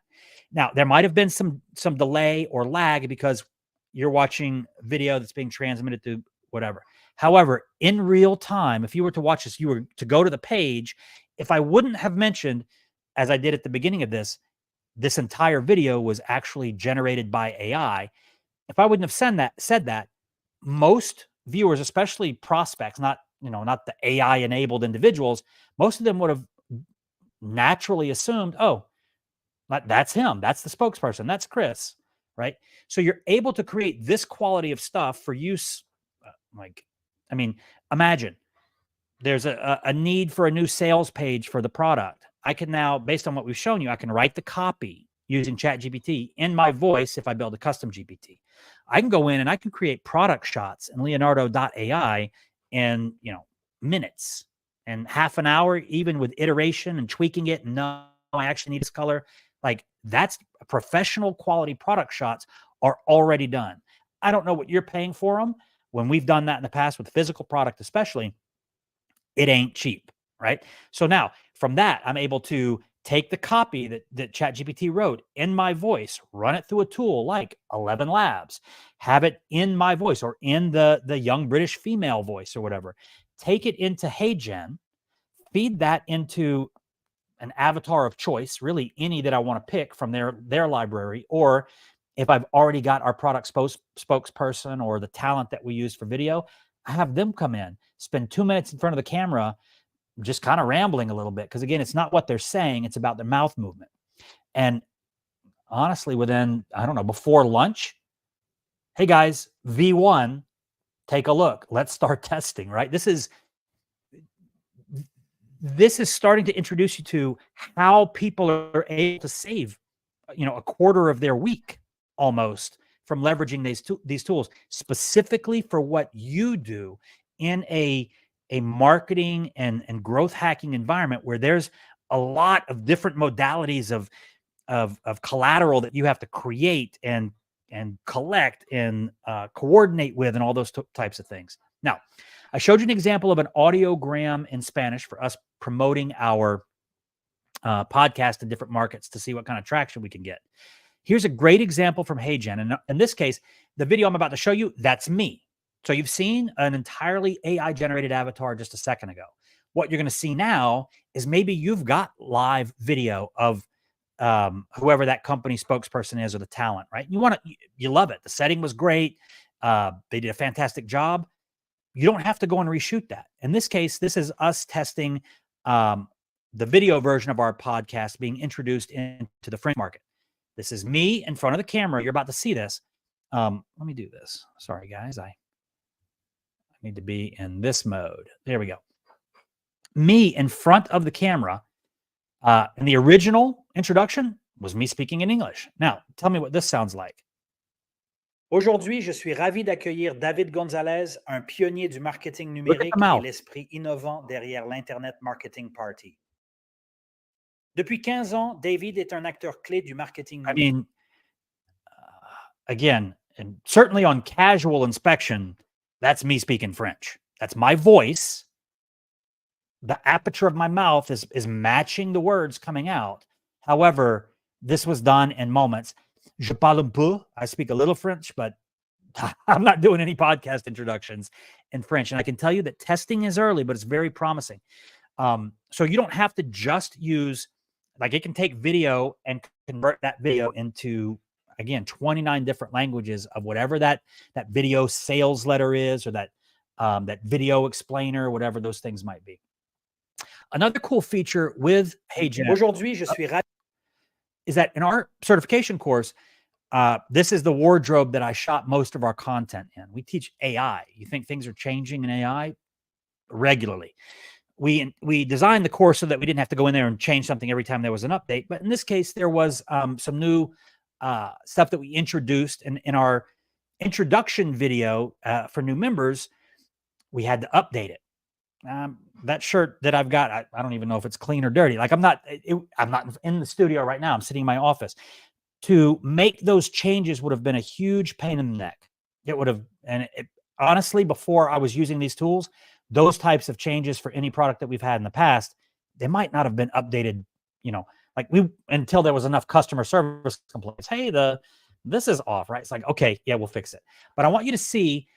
Now, there might have been some delay or lag because you're watching video that's being transmitted to whatever. However, in real time, if you were to watch this, you were to go to the page. If I wouldn't have mentioned, as I did at the beginning of this entire video was actually generated by AI. If I wouldn't have said that, most viewers, especially prospects, not the AI enabled individuals, most of them would have naturally assumed, oh, that's him. That's the spokesperson. That's Chris, right? So you're able to create this quality of stuff for use. Imagine there's a need for a new sales page for the product. I can now, based on what we've shown you, I can write the copy using ChatGPT in my voice. If I build a custom GPT, I can go in and I can create product shots in Leonardo.ai in, minutes and half an hour, even with iteration and tweaking it. No, I actually need this color. Like, that's professional quality product shots are already done. I don't know what you're paying for them. When we've done that in the past with physical product, especially, it ain't cheap, right? So now from that, I'm able to take the copy that ChatGPT wrote in my voice, run it through a tool like 11 Labs, have it in my voice or in the young British female voice or whatever, take it into HeyGen, feed that into an avatar of choice, really any that I want to pick from their library, or if I've already got our product spokesperson or the talent that we use for video, I have them come in, spend 2 minutes in front of the camera, just kind of rambling a little bit. Because again, it's not what they're saying, it's about their mouth movement. And honestly, within, I don't know, before lunch, hey guys, V1, take a look. Let's start testing, right? This is starting to introduce you to how people are able to save, a quarter of their week almost from leveraging these tools specifically for what you do in a marketing and growth hacking environment where there's a lot of different modalities of collateral that you have to create and collect and coordinate with and all those types of things. Now, I showed you an example of an audiogram in Spanish for us promoting our podcast in different markets to see what kind of traction we can get. Here's a great example from HeyGen. And in this case, the video I'm about to show you, that's me. So you've seen an entirely AI-generated avatar just a second ago. What you're going to see now is maybe you've got live video of whoever that company spokesperson is or the talent, right? You love it. The setting was great. They did a fantastic job. You don't have to go and reshoot that. In this case, this is us testing the video version of our podcast being introduced into the French market. This is me in front of the camera. You're about to see this. Let me do this. Sorry, guys. I need to be in this mode. There we go. Me in front of the camera. In the original introduction was me speaking in English. Now, tell me what this sounds like. Aujourd'hui, je suis ravi d'accueillir David Gonzalez, un pionnier du marketing numérique et l'esprit innovant derrière l'Internet Marketing Party. Depuis 15 ans, David est un acteur clé du marketing numérique. I mean, again, and certainly on casual inspection, that's me speaking French. That's my voice. The aperture of my mouth is matching the words coming out. However, this was done in moments. Je parle un peu. I speak a little French, but I'm not doing any podcast introductions in French. And I can tell you that testing is early, but it's very promising. So you don't have to just use, like it can take video and convert that video into, again, 29 different languages of whatever that video sales letter is, or that video explainer, whatever those things might be. Another cool feature with HeyGen Aujourd'hui, je suis ravi is that in our certification course, this is the wardrobe that I shot most of our content in. We teach AI. You think things are changing in AI? Regularly. We designed the course so that we didn't have to go in there and change something every time there was an update. But in this case, there was some new stuff that we introduced in our introduction video for new members. We had to update it. That shirt that I've got, I don't even know if it's clean or dirty. Like I'm not in the studio right now. I'm sitting in my office. To make those changes would have been a huge pain in the neck. It would have, honestly, before I was using these tools, those types of changes for any product that we've had in the past, they might not have been updated, until there was enough customer service complaints. Hey, this is off, right? It's like, okay, yeah, we'll fix it. But I want you to see,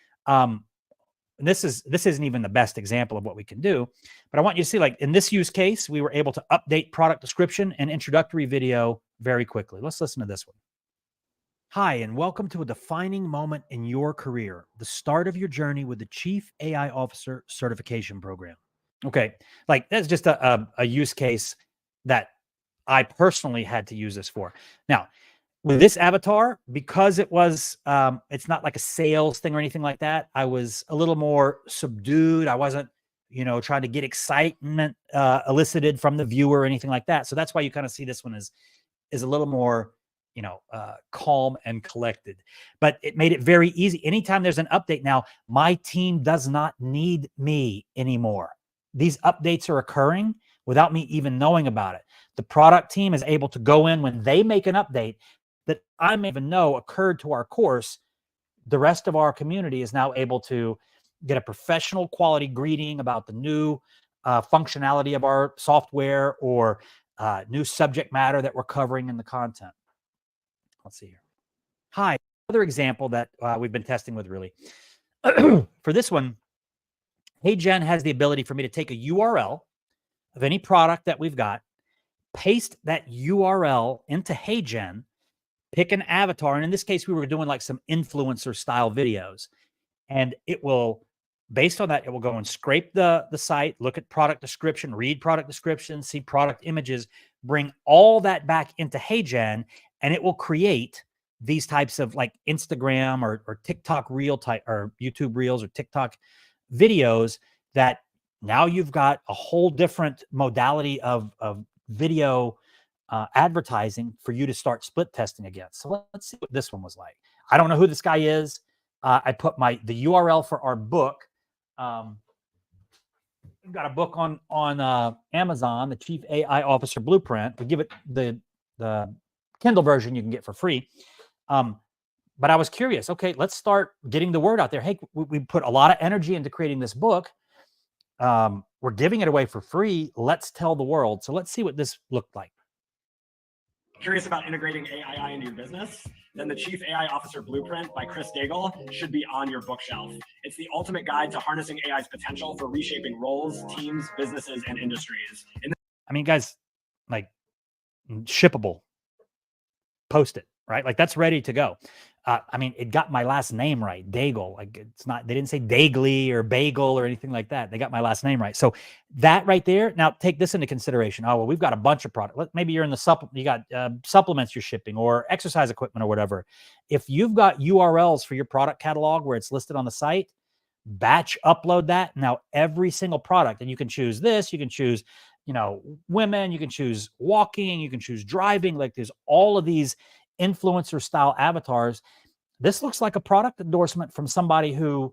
this isn't even the best example of what we can do, but I want you to see, like in this use case, we were able to update product description and introductory video very quickly. Let's listen to this one. Hi, and welcome to a defining moment in your career, the start of your journey with the Chief AI Officer certification program. Okay, like that's just a use case that I personally had to use this for. Now, with this avatar, because it was, it's not like a sales thing or anything like that, I was a little more subdued. I wasn't, trying to get excitement elicited from the viewer or anything like that. So that's why you kind of see this one is a little more, calm and collected. But it made it very easy. Anytime there's an update now, my team does not need me anymore. These updates are occurring without me even knowing about it. The product team is able to go in when they make an update that I may even know occurred to our course. The rest of our community is now able to get a professional quality greeting about the new functionality of our software or new subject matter that we're covering in the content. Let's see here. Hi, another example that we've been testing with really. For this one, HeyGen has the ability for me to take a URL of any product that we've got, paste that URL into HeyGen, pick an avatar. And in this case, we were doing like some influencer style videos. And it will, based on that, it will go and scrape the site, look at product description, read product description, see product images, bring all that back into HeyGen, and it will create these types of like Instagram or TikTok reel type or YouTube reels or TikTok videos that now you've got a whole different modality of video advertising for you to start split testing against. So let's see what this one was like. I don't know who this guy is. I put the URL for our book. We've got a book on Amazon, the Chief AI Officer Blueprint. We give it the Kindle version you can get for free. But I was curious. Okay, let's start getting the word out there. Hey, we put a lot of energy into creating this book. We're giving it away for free. Let's tell the world. So let's see what this looked like. Curious about integrating AI into your business? Then the Chief AI Officer Blueprint by Chris Daigle should be on your bookshelf. It's the ultimate guide to harnessing AI's potential for reshaping roles, teams, businesses, and industries. I mean, guys, like shippable, post it, right? Like that's ready to go. I mean, it got my last name right, Daigle. Like it's not, they didn't say Dagley or Bagel or anything like that. They got my last name right. So that right there, now take this into consideration. Oh, well, we've got a bunch of product. Maybe you're in the you got supplements you're shipping or exercise equipment or whatever. If you've got URLs for your product catalog where it's listed on the site, batch upload that. Now every single product, and you can choose this, you can choose, you know, women, you can choose walking, you can choose driving. Like there's all of these influencer style avatars. This looks like a product endorsement from somebody who,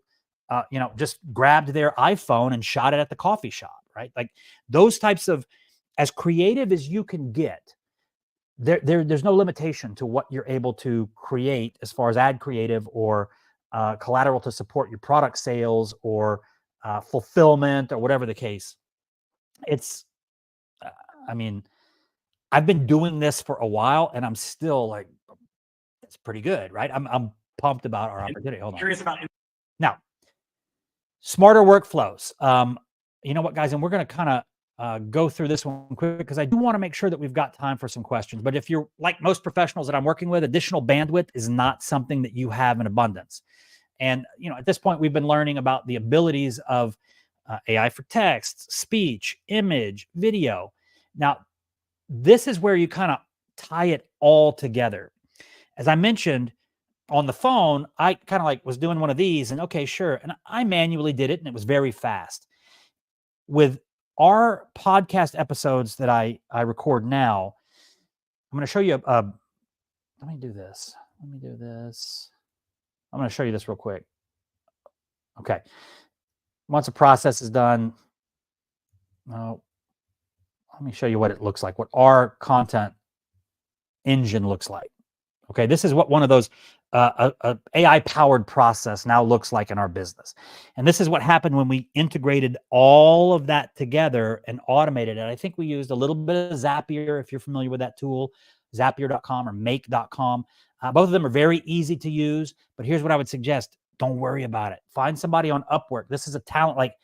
you know, just grabbed their iPhone and shot it at the coffee shop, right? Like those types of, as creative as you can get, there's no limitation to what you're able to create as far as ad creative or collateral to support your product sales or fulfillment or whatever the case. It's, I mean, I've been doing this for a while and I'm still like, it's pretty good, right? I'm pumped about our opportunity. Hold on. Curious about now, smarter workflows. You know what, guys, and we're going to kind of go through this one quick because I do want to make sure that we've got time for some questions. But if you're like most professionals that I'm working with, additional bandwidth is not something that you have in abundance. And, you know, at this point, we've been learning about the abilities of AI for text, speech, image, video. Now, this is where you kind of tie it all together. As I mentioned on the phone, I kind of like was doing one of these and okay, sure. And I manually did it and it was very fast. With our podcast episodes that I record now, I'm going to show you let me do this. I'm going to show you this real quick. Okay. Once the process is done, let me show you what it looks like, what our content engine looks like. Okay, this is what one of those AI-powered process now looks like in our business. And this is what happened when we integrated all of that together and automated it. I think we used a little bit of Zapier, if you're familiar with that tool, Zapier.com or Make.com. Both of them are very easy to use, but here's what I would suggest. Don't worry about it. Find somebody on Upwork. This is a talent, like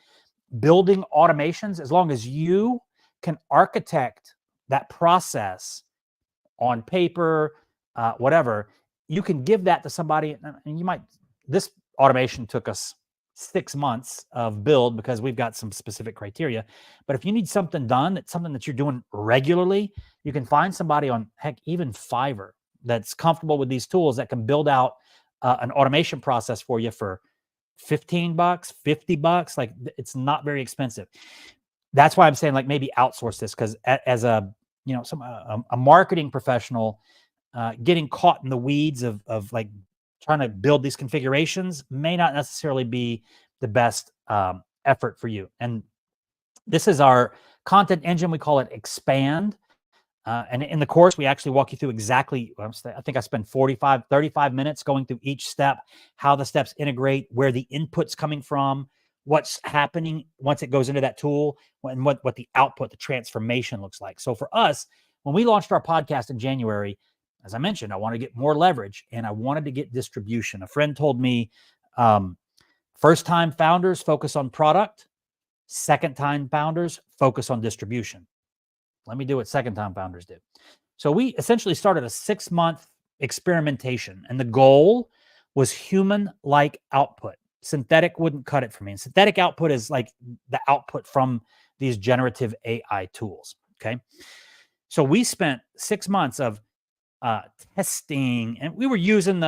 building automations, as long as you can architect that process on paper, whatever, you can give that to somebody. And you might, this automation took us 6 months of build because we've got some specific criteria. But if you need something done, that's something that you're doing regularly, you can find somebody on, heck, even Fiverr that's comfortable with these tools that can build out an automation process for you for $15, $50. Like it's not very expensive. That's why I'm saying like maybe outsource this, because as a, you know, a marketing professional, getting caught in the weeds of like trying to build these configurations may not necessarily be the best effort for you. And this is our content engine. We call it Expand. And in the course, we actually walk you through exactly, I think I spend 35 minutes going through each step, how the steps integrate, where the input's coming from, what's happening once it goes into that tool and what the output, the transformation looks like. So for us, when we launched our podcast in January, as I mentioned, I want to get more leverage and I wanted to get distribution. A friend told me, first-time founders focus on product. Second-time founders focus on distribution. Let me do what second-time founders do. So we essentially started a 6-month experimentation, and the goal was human-like output. Synthetic wouldn't cut it for me. And synthetic output is like the output from these generative AI tools, okay? So we spent 6 months of testing, and we were using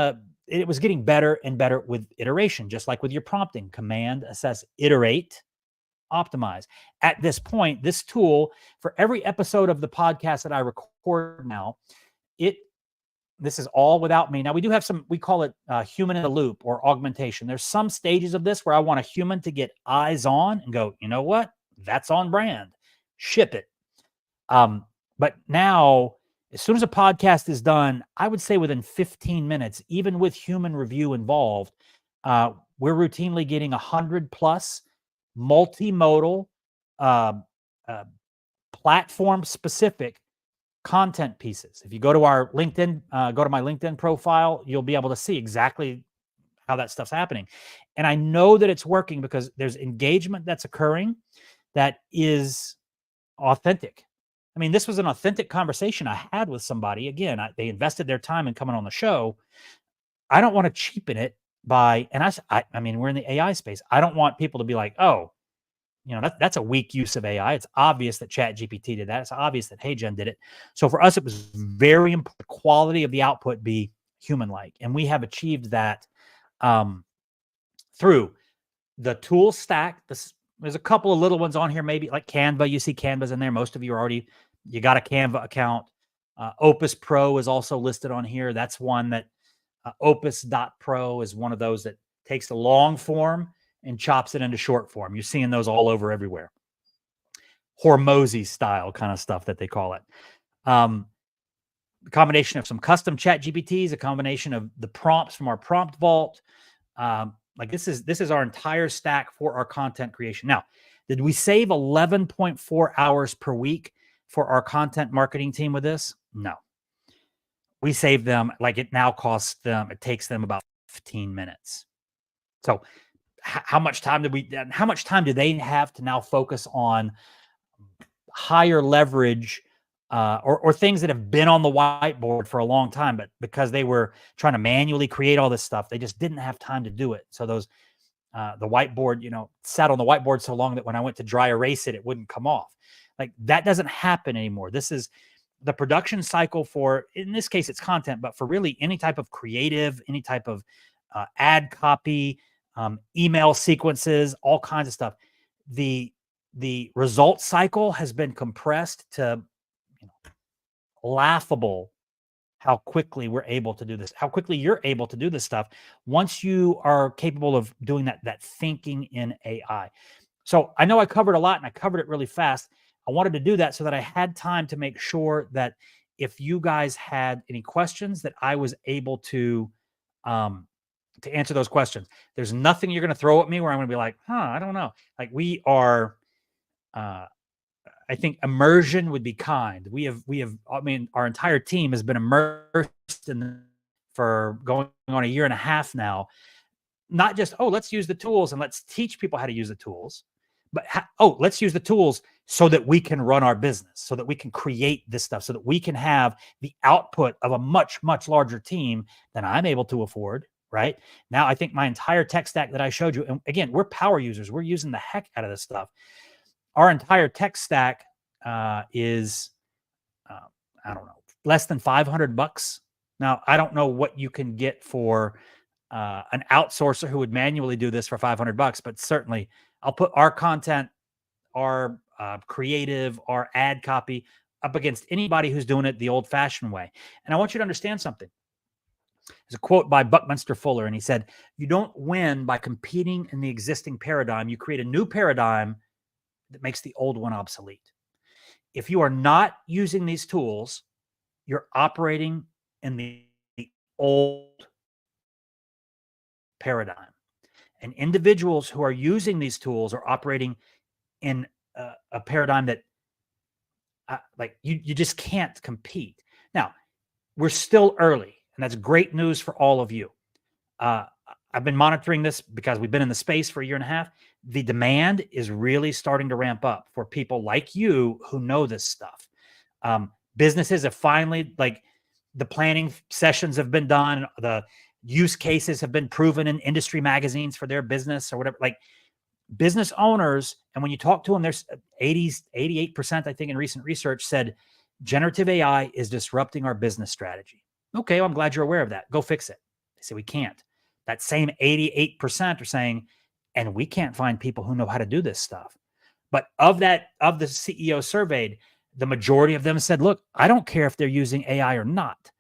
it was getting better and better with iteration, just like with your prompting: command, assess, iterate, optimize. At this point, this tool, for every episode of the podcast that I record now, this is all without me. Now we do have some, we call it human in the loop or augmentation. There's some stages of this where I want a human to get eyes on and go, you know what? That's on brand. Ship it. But now, as soon as a podcast is done, I would say within 15 minutes, even with human review involved, we're routinely getting 100+ multimodal, platform-specific content pieces. If you go to our LinkedIn, go to my LinkedIn profile, you'll be able to see exactly how that stuff's happening. And I know that it's working because there's engagement that's occurring that is authentic. I mean, this was an authentic conversation I had with somebody. Again, they invested their time in coming on the show. I don't want to cheapen it by, and I mean, we're in the AI space. I don't want people to be like, oh, you know, that's a weak use of AI. It's obvious that ChatGPT did that. It's obvious that HeyGen did it. So for us, it was very important the quality of the output be human-like. And we have achieved that through the tool stack. There's a couple of little ones on here, maybe like Canva. You see Canva's in there. Most of you you got a Canva account. Opus Pro is also listed on here. That's one that Opus.pro is one of those that takes the long form and chops it into short form. You're seeing those all over everywhere. Hormozy style kind of stuff that they call it. A combination of some custom ChatGPTs, a combination of the prompts from our prompt vault. Like this is our entire stack for our content creation. Now, did we save 11.4 hours per week for our content marketing team with this? No. We save them, like it now costs them, it takes them about 15 minutes. So how much time do they have to now focus on higher leverage or things that have been on the whiteboard for a long time, but because they were trying to manually create all this stuff, they just didn't have time to do it. So those, the whiteboard, you know, sat on the whiteboard so long that when I went to dry erase it, it wouldn't come off. Like that doesn't happen anymore. This is the production cycle for, in this case, it's content, but for really any type of creative, any type of ad copy, email sequences, all kinds of stuff. The result cycle has been compressed to, you know, laughable how quickly we're able to do this, how quickly you're able to do this stuff once you are capable of doing that thinking in AI. So I know I covered a lot and I covered it really fast. I wanted to do that so that I had time to make sure that if you guys had any questions that I was able to answer those questions. There's nothing you're going to throw at me where I'm going to be like, I don't know. Like we are, I think immersion would be kind. We have, I mean, our entire team has been immersed for going on 1.5 years now. Not just, let's use the tools and let's teach people how to use the tools, but let's use the tools so that we can run our business, so that we can create this stuff, so that we can have the output of a much, much larger team than I'm able to afford. Right now, I think my entire tech stack that I showed you, and again, we're power users. We're using the heck out of this stuff. Our entire tech stack is, I don't know, less than $500. Now, I don't know what you can get for an outsourcer who would manually do this for $500, but certainly I'll put our content, our creative, our ad copy up against anybody who's doing it the old-fashioned way. And I want you to understand something. There's a quote by Buckminster Fuller, and he said, "You don't win by competing in the existing paradigm. You create a new paradigm that makes the old one obsolete." If you are not using these tools, you're operating in the old paradigm. And individuals who are using these tools are operating in a paradigm that like you just can't compete. Now, we're still early, and that's great news for all of you. I've been monitoring this because we've been in the space for a year and a half. The demand is really starting to ramp up for people like you who know this stuff. Businesses have finally, like, the planning sessions have been done. The use cases have been proven in industry magazines for their business or whatever. Like, business owners, and when you talk to them, there's 88%, I think, in recent research said generative AI is disrupting our business strategy. Okay, well, I'm glad you're aware of that. Go fix it. They say we can't. That same 88% are saying, and we can't find people who know how to do this stuff. But of the CEO surveyed, the majority of them said, look, I don't care if they're using AI or not.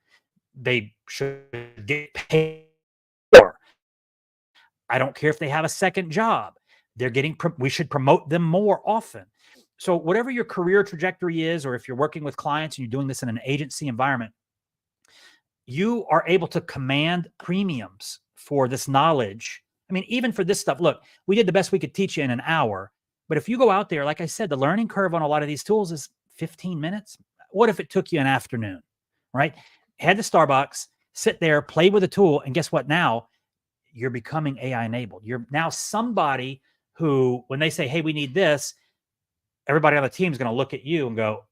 They should get paid more. I don't care if they have a second job. We should promote them more often. So whatever your career trajectory is, or if you're working with clients and you're doing this in an agency environment, you are able to command premiums for this knowledge. I mean, even for this stuff, look, we did the best we could teach you in an hour. But if you go out there, like I said, the learning curve on a lot of these tools is 15 minutes. What if it took you an afternoon, right? Head to Starbucks, sit there, play with a tool. And guess what? Now you're becoming AI enabled. You're now somebody who, when they say, hey, we need this, everybody on the team is going to look at you and go,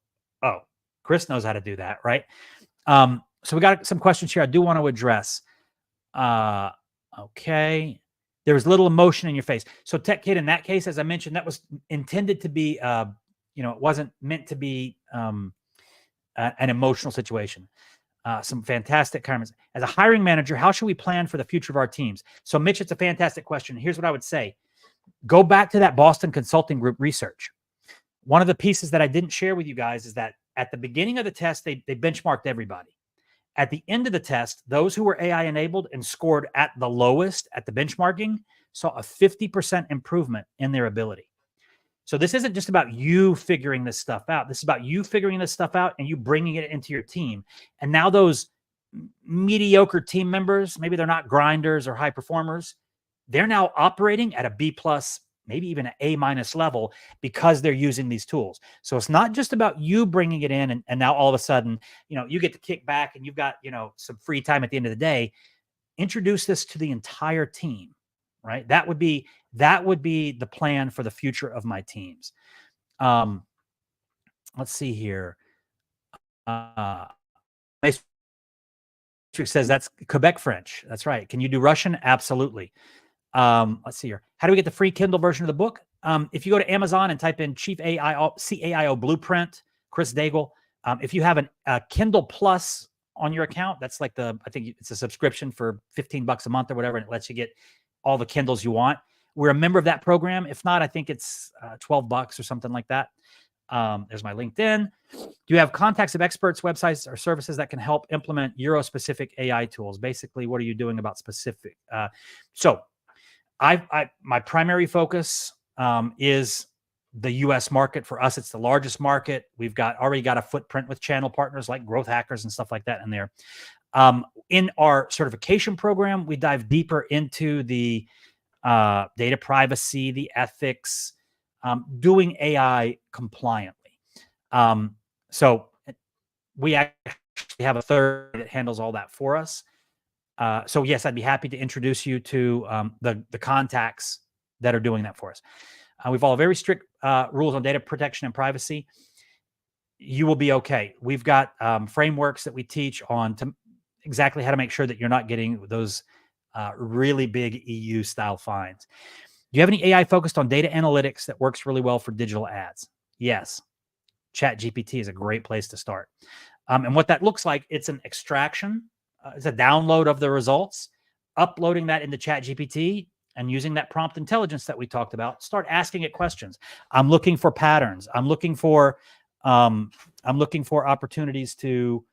oh, Chris knows how to do that, right? So we got some questions here I do want to address. Okay. There was little emotion in your face. So Tech Kid, in that case, as I mentioned, that was intended to be, it wasn't meant to be an emotional situation. Some fantastic comments. As a hiring manager, how should we plan for the future of our teams? So Mitch, it's a fantastic question. Here's what I would say. Go back to that Boston Consulting Group research. One of the pieces that I didn't share with you guys is that at the beginning of the test, they benchmarked everybody. At the end of the test, those who were AI enabled and scored at the lowest at the benchmarking saw a 50% improvement in their ability. So this isn't just about you figuring this stuff out. This is about you figuring this stuff out and you bringing it into your team. And now those mediocre team members, maybe they're not grinders or high performers, they're now operating at a B+, maybe even an A- level because they're using these tools. So it's not just about you bringing it in and now all of a sudden, you get to kick back and you've got, some free time at the end of the day. Introduce this to the entire team, right? That would be the plan for the future of my teams. Let's see here. Matrix says that's Quebec French. That's right. Can you do Russian? Absolutely. Let's see here. How do we get the free Kindle version of the book? If you go to Amazon and type in ChiefAI Blueprint, Chris Daigle, if you have a Kindle Plus on your account, that's like I think it's a subscription for $15 a month or whatever, and it lets you get all the Kindles you want. We're a member of that program. If not, I think it's $12 or something like that. There's my LinkedIn. Do you have contacts of experts, websites, or services that can help implement Euro-specific AI tools? Basically, what are you doing about specific? So my primary focus is the US market. For us, it's the largest market. We've already got a footprint with channel partners like GrowthHackers and stuff like that in there. In our certification program, we dive deeper into the data privacy, the ethics, doing AI compliantly. So we actually have a third that handles all that for us. So yes, I'd be happy to introduce you to the contacts that are doing that for us. We follow very strict rules on data protection and privacy. You will be okay. We've got frameworks that we teach on exactly how to make sure that you're not getting those really big EU style fines. Do you have any AI focused on data analytics that works really well for digital ads? Yes. ChatGPT is a great place to start. And what that looks like, it's an extraction. It's a download of the results, uploading that into ChatGPT and using that prompt intelligence that we talked about. Start asking it questions. I'm looking for patterns. I'm looking for opportunities to,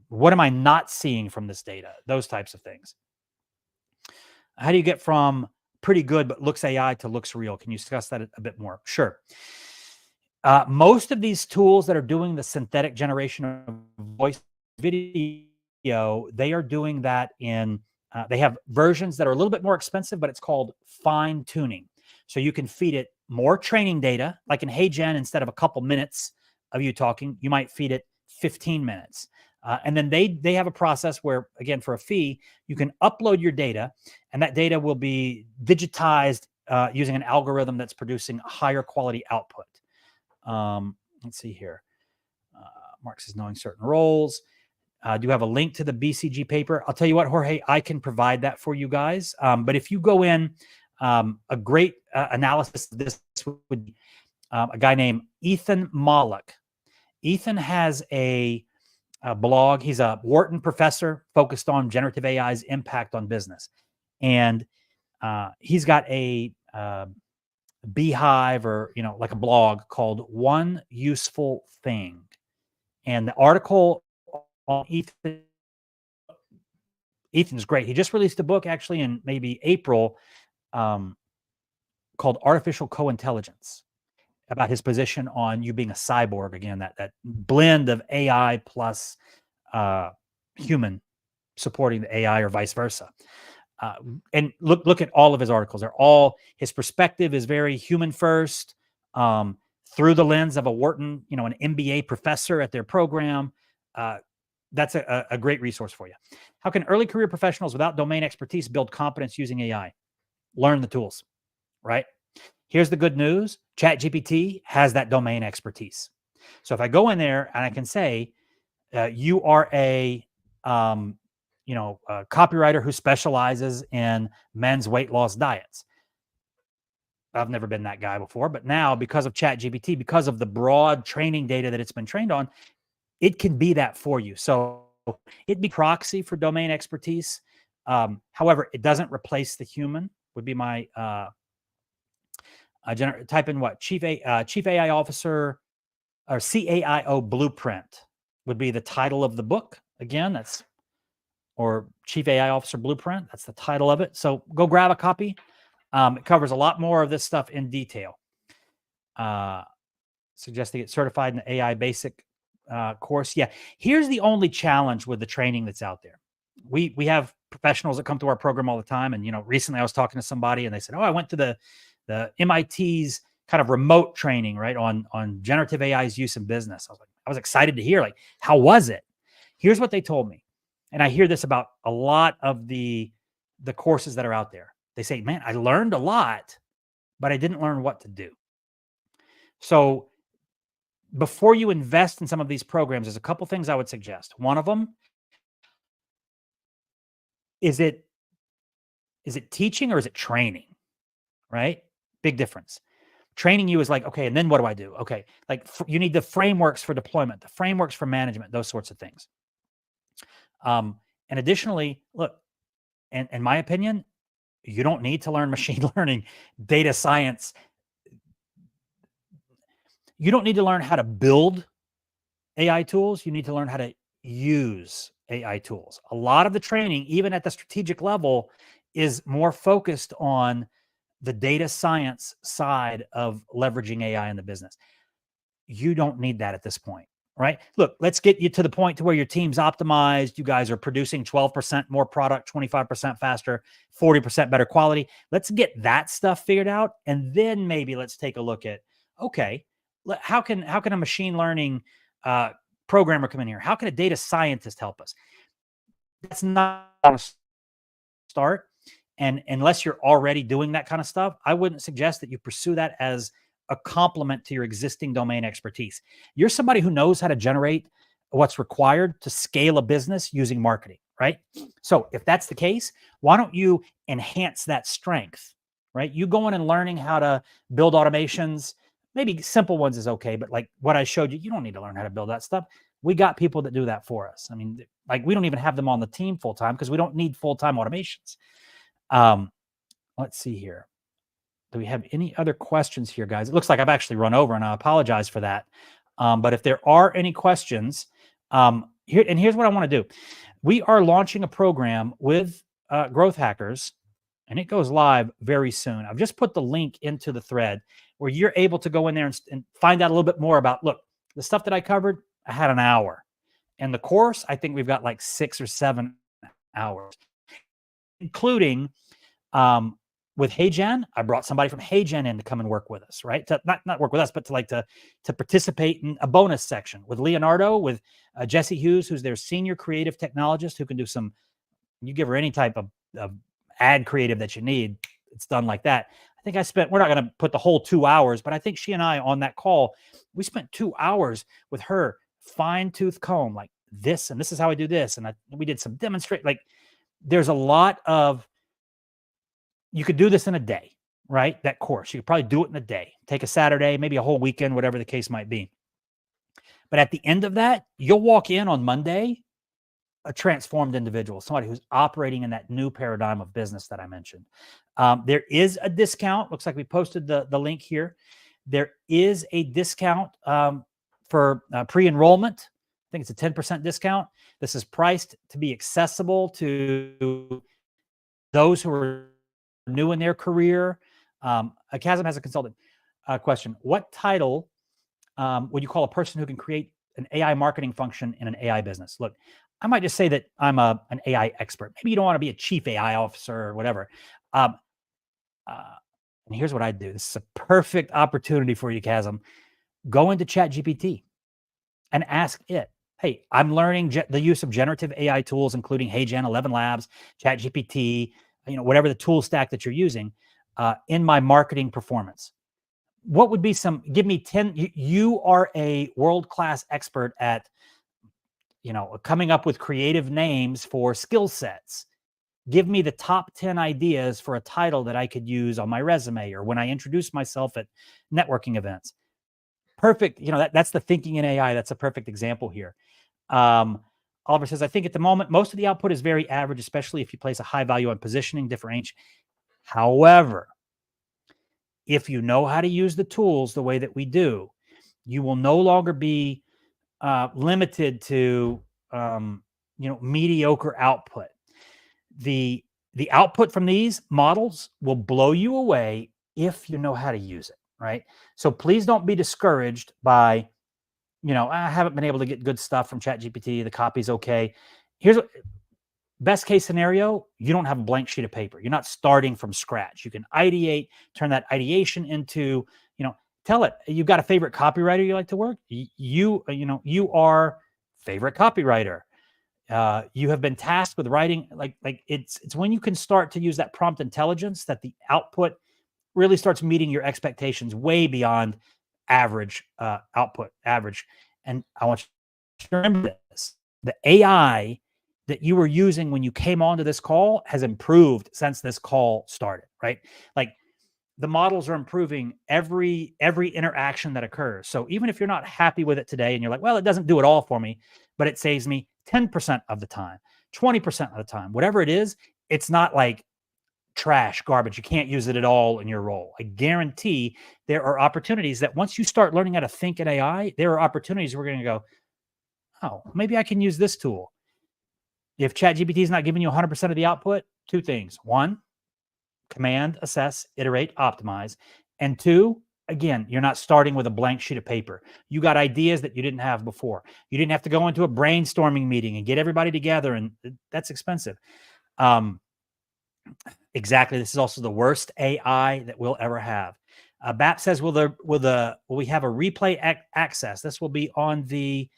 what am I not seeing from this data? Those types of things. How do you get from pretty good but looks AI to looks real? Can you discuss that a bit more? Sure. Most of these tools that are doing the synthetic generation of voice video, they are doing that in They have versions that are a little bit more expensive, but it's called fine tuning. So you can feed it more training data, like in HeyGen, instead of a couple minutes of you talking, you might feed it 15 minutes. And then they have a process where, again, for a fee, you can upload your data, and that data will be digitized using an algorithm that's producing a higher quality output. Let's see here. Mark says knowing certain roles. Do you have a link to the BCG paper? I'll tell you what, Jorge, I can provide that for you guys. But if you go in, a great analysis of this would be a guy named Ethan Mollick. Ethan has a blog. He's a Wharton professor focused on generative AI's impact on business. And he's got a beehive, or, like a blog called One Useful Thing. And the article on Ethan's great. He just released a book actually in maybe April called Artificial Co-Intelligence, about his position on you being a cyborg. Again, that blend of AI plus human supporting the AI, or vice versa. And look at all of his articles. His perspective is very human first, through the lens of a Wharton, an MBA professor at their program. That's a great resource for you. How can early career professionals without domain expertise build competence using AI? Learn the tools, right? Here's the good news. ChatGPT has that domain expertise. So if I go in there and I can say, you are a copywriter who specializes in men's weight loss diets. I've never been that guy before, but now, because of ChatGPT, because of the broad training data that it's been trained on, it can be that for you. So it'd be proxy for domain expertise. However, it doesn't replace the human, would be my type in what? Chief AI Officer, or CAIO Blueprint would be the title of the book. Again, or Chief AI Officer Blueprint. That's the title of it. So go grab a copy. It covers a lot more of this stuff in detail. Suggest to get certified in the AI basic course. Yeah. Here's the only challenge with the training that's out there. We have professionals that come to our program all the time. And, recently I was talking to somebody and they said, oh, I went to the MIT's kind of remote training, right, on generative AI's use in business. I was excited to hear, like, how was it? Here's what they told me. And I hear this about a lot of the courses that are out there. They say, man, I learned a lot, but I didn't learn what to do. So before you invest in some of these programs, there's a couple things I would suggest. One of them, is it teaching or is it training? Right? Big difference. Training you is like, okay, and then what do I do? Okay, like you need the frameworks for deployment, the frameworks for management, those sorts of things. And additionally, look, and in my opinion, you don't need to learn machine learning, data science. You don't need to learn how to build AI tools. You need to learn how to use AI tools. A lot of the training, even at the strategic level, is more focused on the data science side of leveraging AI in the business. You don't need that at this point, right? Look, let's get you to the point to where your team's optimized. You guys are producing 12% more product, 25% faster, 40% better quality. Let's get that stuff figured out. And then maybe let's take a look at, okay, how can a machine learning programmer come in here? How can a data scientist help us? That's not a start. And unless you're already doing that kind of stuff, I wouldn't suggest that you pursue that as a complement to your existing domain expertise. You're somebody who knows how to generate what's required to scale a business using marketing, right? So if that's the case, why don't you enhance that strength, right? You go in and learning how to build automations, maybe simple ones is okay, but like what I showed you, you don't need to learn how to build that stuff. We got people that do that for us. I mean, like we don't even have them on the team full time because we don't need full-time automations. Let's see here. Do we have any other questions here, guys? It looks like I've actually run over, and I apologize for that. But if there are any questions, here's what I want to do. We are launching a program with GrowthHackers, and it goes live very soon. I've just put the link into the thread where you're able to go in there and find out a little bit more about, look, the stuff that I covered, I had an hour. And the course, I think we've got like 6 or 7 hours. including with HeyGen. I brought somebody from HeyGen in to come and work with us, right? To not work with us, but to participate in a bonus section with Leonardo, with Jesse Hughes, who's their senior creative technologist, who can do some. You give her any type of ad creative that you need, it's done like that. I think I spent. We're not going to put the whole 2 hours, but I think she and I on that call, we spent 2 hours with her, fine tooth comb, like this, and this is how I do this, and we did some demonstrate. Like, there's a lot of. You could do this in a day, right? That course, you could probably do it in a day. Take a Saturday, maybe a whole weekend, whatever the case might be. But at the end of that, you'll walk in on Monday a transformed individual, somebody who's operating in that new paradigm of business that I mentioned. There is a discount. Looks like we posted the link here. There is a discount for pre-enrollment. I think it's a 10% discount. This is priced to be accessible to those who are new in their career. Chasm has a consultant question. What title would you call a person who can create an AI marketing function in an AI business? Look, I might just say that I'm an AI expert. Maybe you don't want to be a chief AI officer or whatever. And here's what I do. This is a perfect opportunity for you, Chasm. Go into ChatGPT and ask it, hey, I'm learning the use of generative AI tools, including HeyGen, 11 Labs, ChatGPT, whatever the tool stack that you're using in my marketing performance. What would be give me 10, you are a world-class expert at, coming up with creative names for skill sets. Give me the top 10 ideas for a title that I could use on my resume or when I introduce myself at networking events. Perfect. That's the thinking in AI. That's a perfect example here. Oliver says, I think at the moment, most of the output is very average, especially if you place a high value on positioning, differentiation. However, if you know how to use the tools the way that we do, you will no longer be limited to, mediocre output. The output from these models will blow you away if you know how to use it, right? So please don't be discouraged by, I haven't been able to get good stuff from ChatGPT. The copy's okay. Here's what best case scenario, you don't have a blank sheet of paper. You're not starting from scratch. You can ideate, turn that ideation into, tell it you've got a favorite copywriter you like to work. You are favorite copywriter. You have been tasked with writing, like it's when you can start to use that prompt intelligence that the output really starts meeting your expectations way beyond average output, average. And I want you to remember this. The AI that you were using when you came onto this call has improved since this call started, right? Like the models are improving every interaction that occurs. So even if you're not happy with it today and you're like, well, it doesn't do it all for me, but it saves me 10% of the time, 20% of the time, whatever it is, it's not like trash, garbage. You can't use it at all in your role. I guarantee there are opportunities that once you start learning how to think in AI, there are opportunities we're going to go, oh, maybe I can use this tool. If ChatGPT is not giving you 100% of the output, two things. One, command, assess, iterate, optimize. And two, again, you're not starting with a blank sheet of paper. You got ideas that you didn't have before. You didn't have to go into a brainstorming meeting and get everybody together, and that's expensive. Exactly. This is also the worst AI that we'll ever have. BAP says, will we have a replay access? This will be on the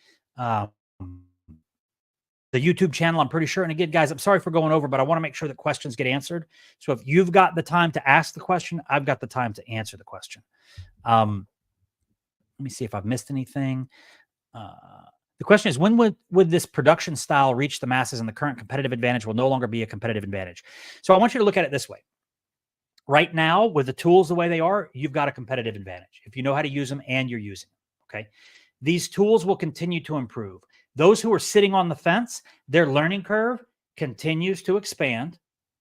YouTube channel, I'm pretty sure. And again, guys, I'm sorry for going over, but I want to make sure that questions get answered. So if you've got the time to ask the question, I've got the time to answer the question. Let me see if I've missed anything. The question is, when would this production style reach the masses and the current competitive advantage will no longer be a competitive advantage? So I want you to look at it this way. Right now, with the tools the way they are, you've got a competitive advantage if you know how to use them and you're using them, okay? These tools will continue to improve. Those who are sitting on the fence, their learning curve continues to expand,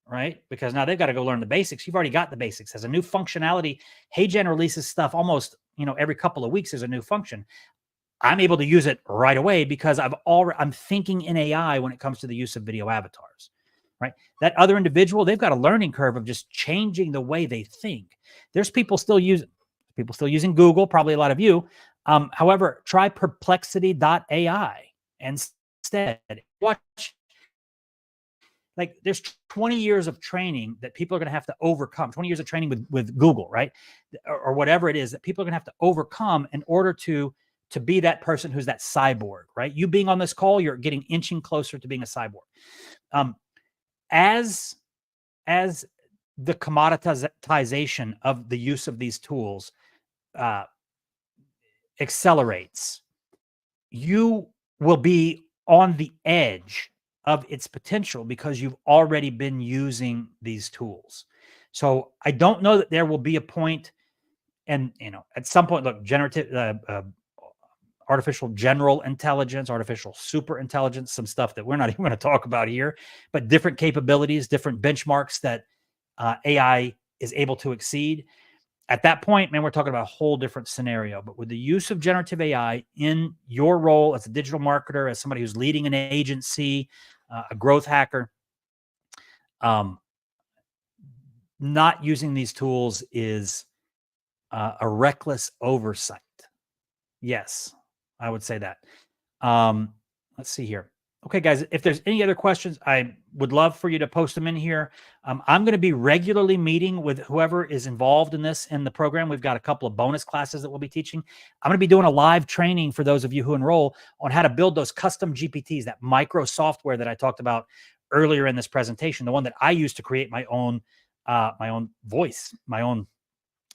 right? Because now they've got to go learn the basics. You've already got the basics. As a new functionality, HeyGen releases stuff almost, every couple of weeks there's a new function. I'm able to use it right away because I'm thinking in AI when it comes to the use of video avatars, right? That other individual, they've got a learning curve of just changing the way they think. There's people still using Google, probably a lot of you. However, try perplexity.ai instead. Watch. like there's 20 years of training that people are going to have to overcome, 20 years of training with Google, right? Or whatever it is that people are going to have to overcome in order to be that person who's that cyborg, right? You being on this call, you're getting inching closer to being a cyborg. As the commoditization of the use of these tools accelerates, you will be on the edge of its potential because you've already been using these tools. So I don't know that there will be a point, and at some point, look, generative, artificial general intelligence, artificial super intelligence, some stuff that we're not even going to talk about here, but different capabilities, different benchmarks that AI is able to exceed. At that point, man, we're talking about a whole different scenario. But with the use of generative AI in your role as a digital marketer, as somebody who's leading an agency, a growth hacker, not using these tools is a reckless oversight. Yes, I would say that. Let's see here. Okay, guys, if there's any other questions, I would love for you to post them in here. I'm going to be regularly meeting with whoever is involved in this in the program. We've got a couple of bonus classes that we'll be teaching. I'm going to be doing a live training for those of you who enroll on how to build those custom GPTs, that micro software that I talked about earlier in this presentation, the one that I use to create my own voice, my own.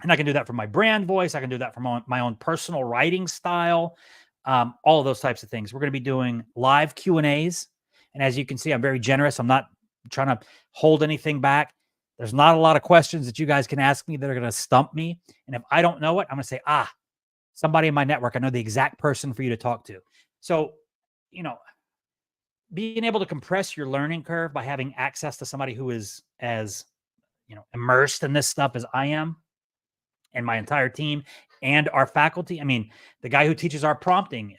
And I can do that for my brand voice. I can do that for my own personal writing style. All of those types of things. We're going to be doing live Q&As. And as you can see, I'm very generous. I'm not trying to hold anything back. There's not a lot of questions that you guys can ask me that are going to stump me. And if I don't know it, I'm going to say, somebody in my network, I know the exact person for you to talk to. So, being able to compress your learning curve by having access to somebody who is as, immersed in this stuff as I am, and my entire team and our faculty. I mean, the guy who teaches our prompting,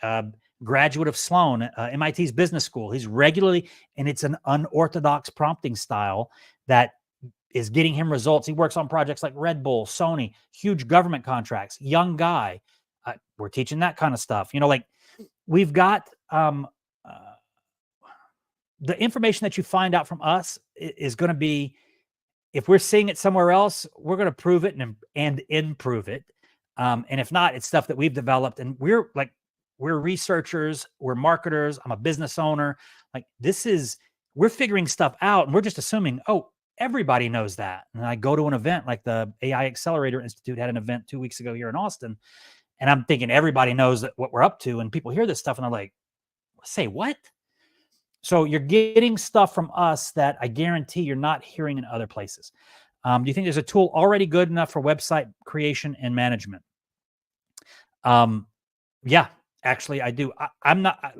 graduate of Sloan, MIT's business school, he's regularly, and it's an unorthodox prompting style that is getting him results. He works on projects like Red Bull, Sony, huge government contracts, young guy. We're teaching that kind of stuff. Like we've got the information that you find out from us is going to be, if we're seeing it somewhere else, we're going to prove it and improve it. And if not, it's stuff that we've developed, and we're researchers, we're marketers. I'm a business owner. Like we're figuring stuff out, and we're just assuming, everybody knows that. And I go to an event like the AI Accelerator Institute had an event 2 weeks ago here in Austin. And I'm thinking everybody knows what we're up to. And people hear this stuff and they're like, say what? So you're getting stuff from us that I guarantee you're not hearing in other places. Do you think there's a tool already good enough for website creation and management? Yeah, actually I do. I'm not,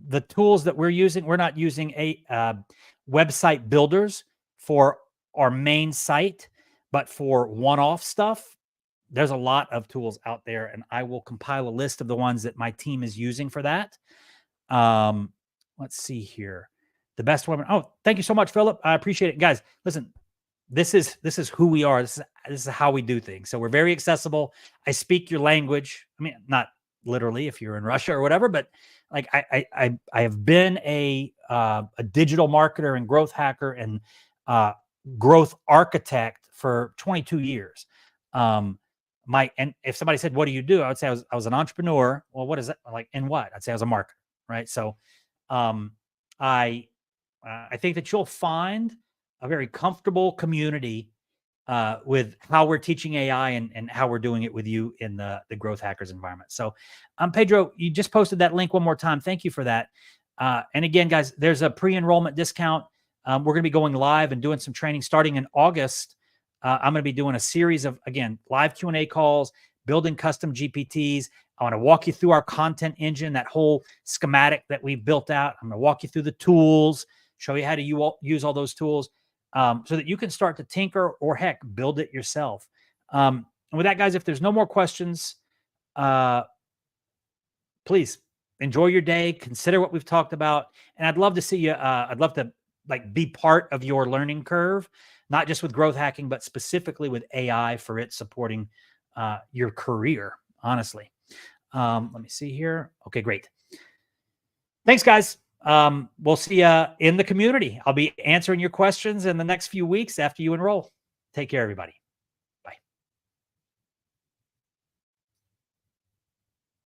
the tools that we're not using website builders for our main site, but for one-off stuff, there's a lot of tools out there, and I will compile a list of the ones that my team is using for that. Let's see here. The best woman. Oh, thank you so much, Philip. I appreciate it. Guys, listen, this is who we are. This is how we do things. So we're very accessible. I speak your language. I mean, not literally if you're in Russia or whatever, but like I have been a digital marketer and growth hacker and growth architect for 22 years. And if somebody said, what do you do? I would say I was an entrepreneur. Well, what is that? Like, in what? I'd say I was a marketer, right? So I think that you'll find a very comfortable community with how we're teaching AI and how we're doing it with you in the Growth Hackers environment. So Pedro, you just posted that link one more time. Thank you for that. And again, guys, there's a pre-enrollment discount. We're going to be going live and doing some training starting in August. I'm going to be doing a series of, again, live Q&A calls, building custom GPTs. I want to walk you through our content engine, that whole schematic that we've built out. I'm going to walk you through the tools, show you how to use all those tools so that you can start to tinker or heck, build it yourself. And with that, guys, if there's no more questions, please enjoy your day. Consider what we've talked about. And I'd love to see you. I'd love to be part of your learning curve, not just with growth hacking, but specifically with AI for it supporting your career, honestly. Let me see here. Okay, great. Thanks, guys. We'll see you in the community. I'll be answering your questions in the next few weeks after you enroll. Take care, everybody.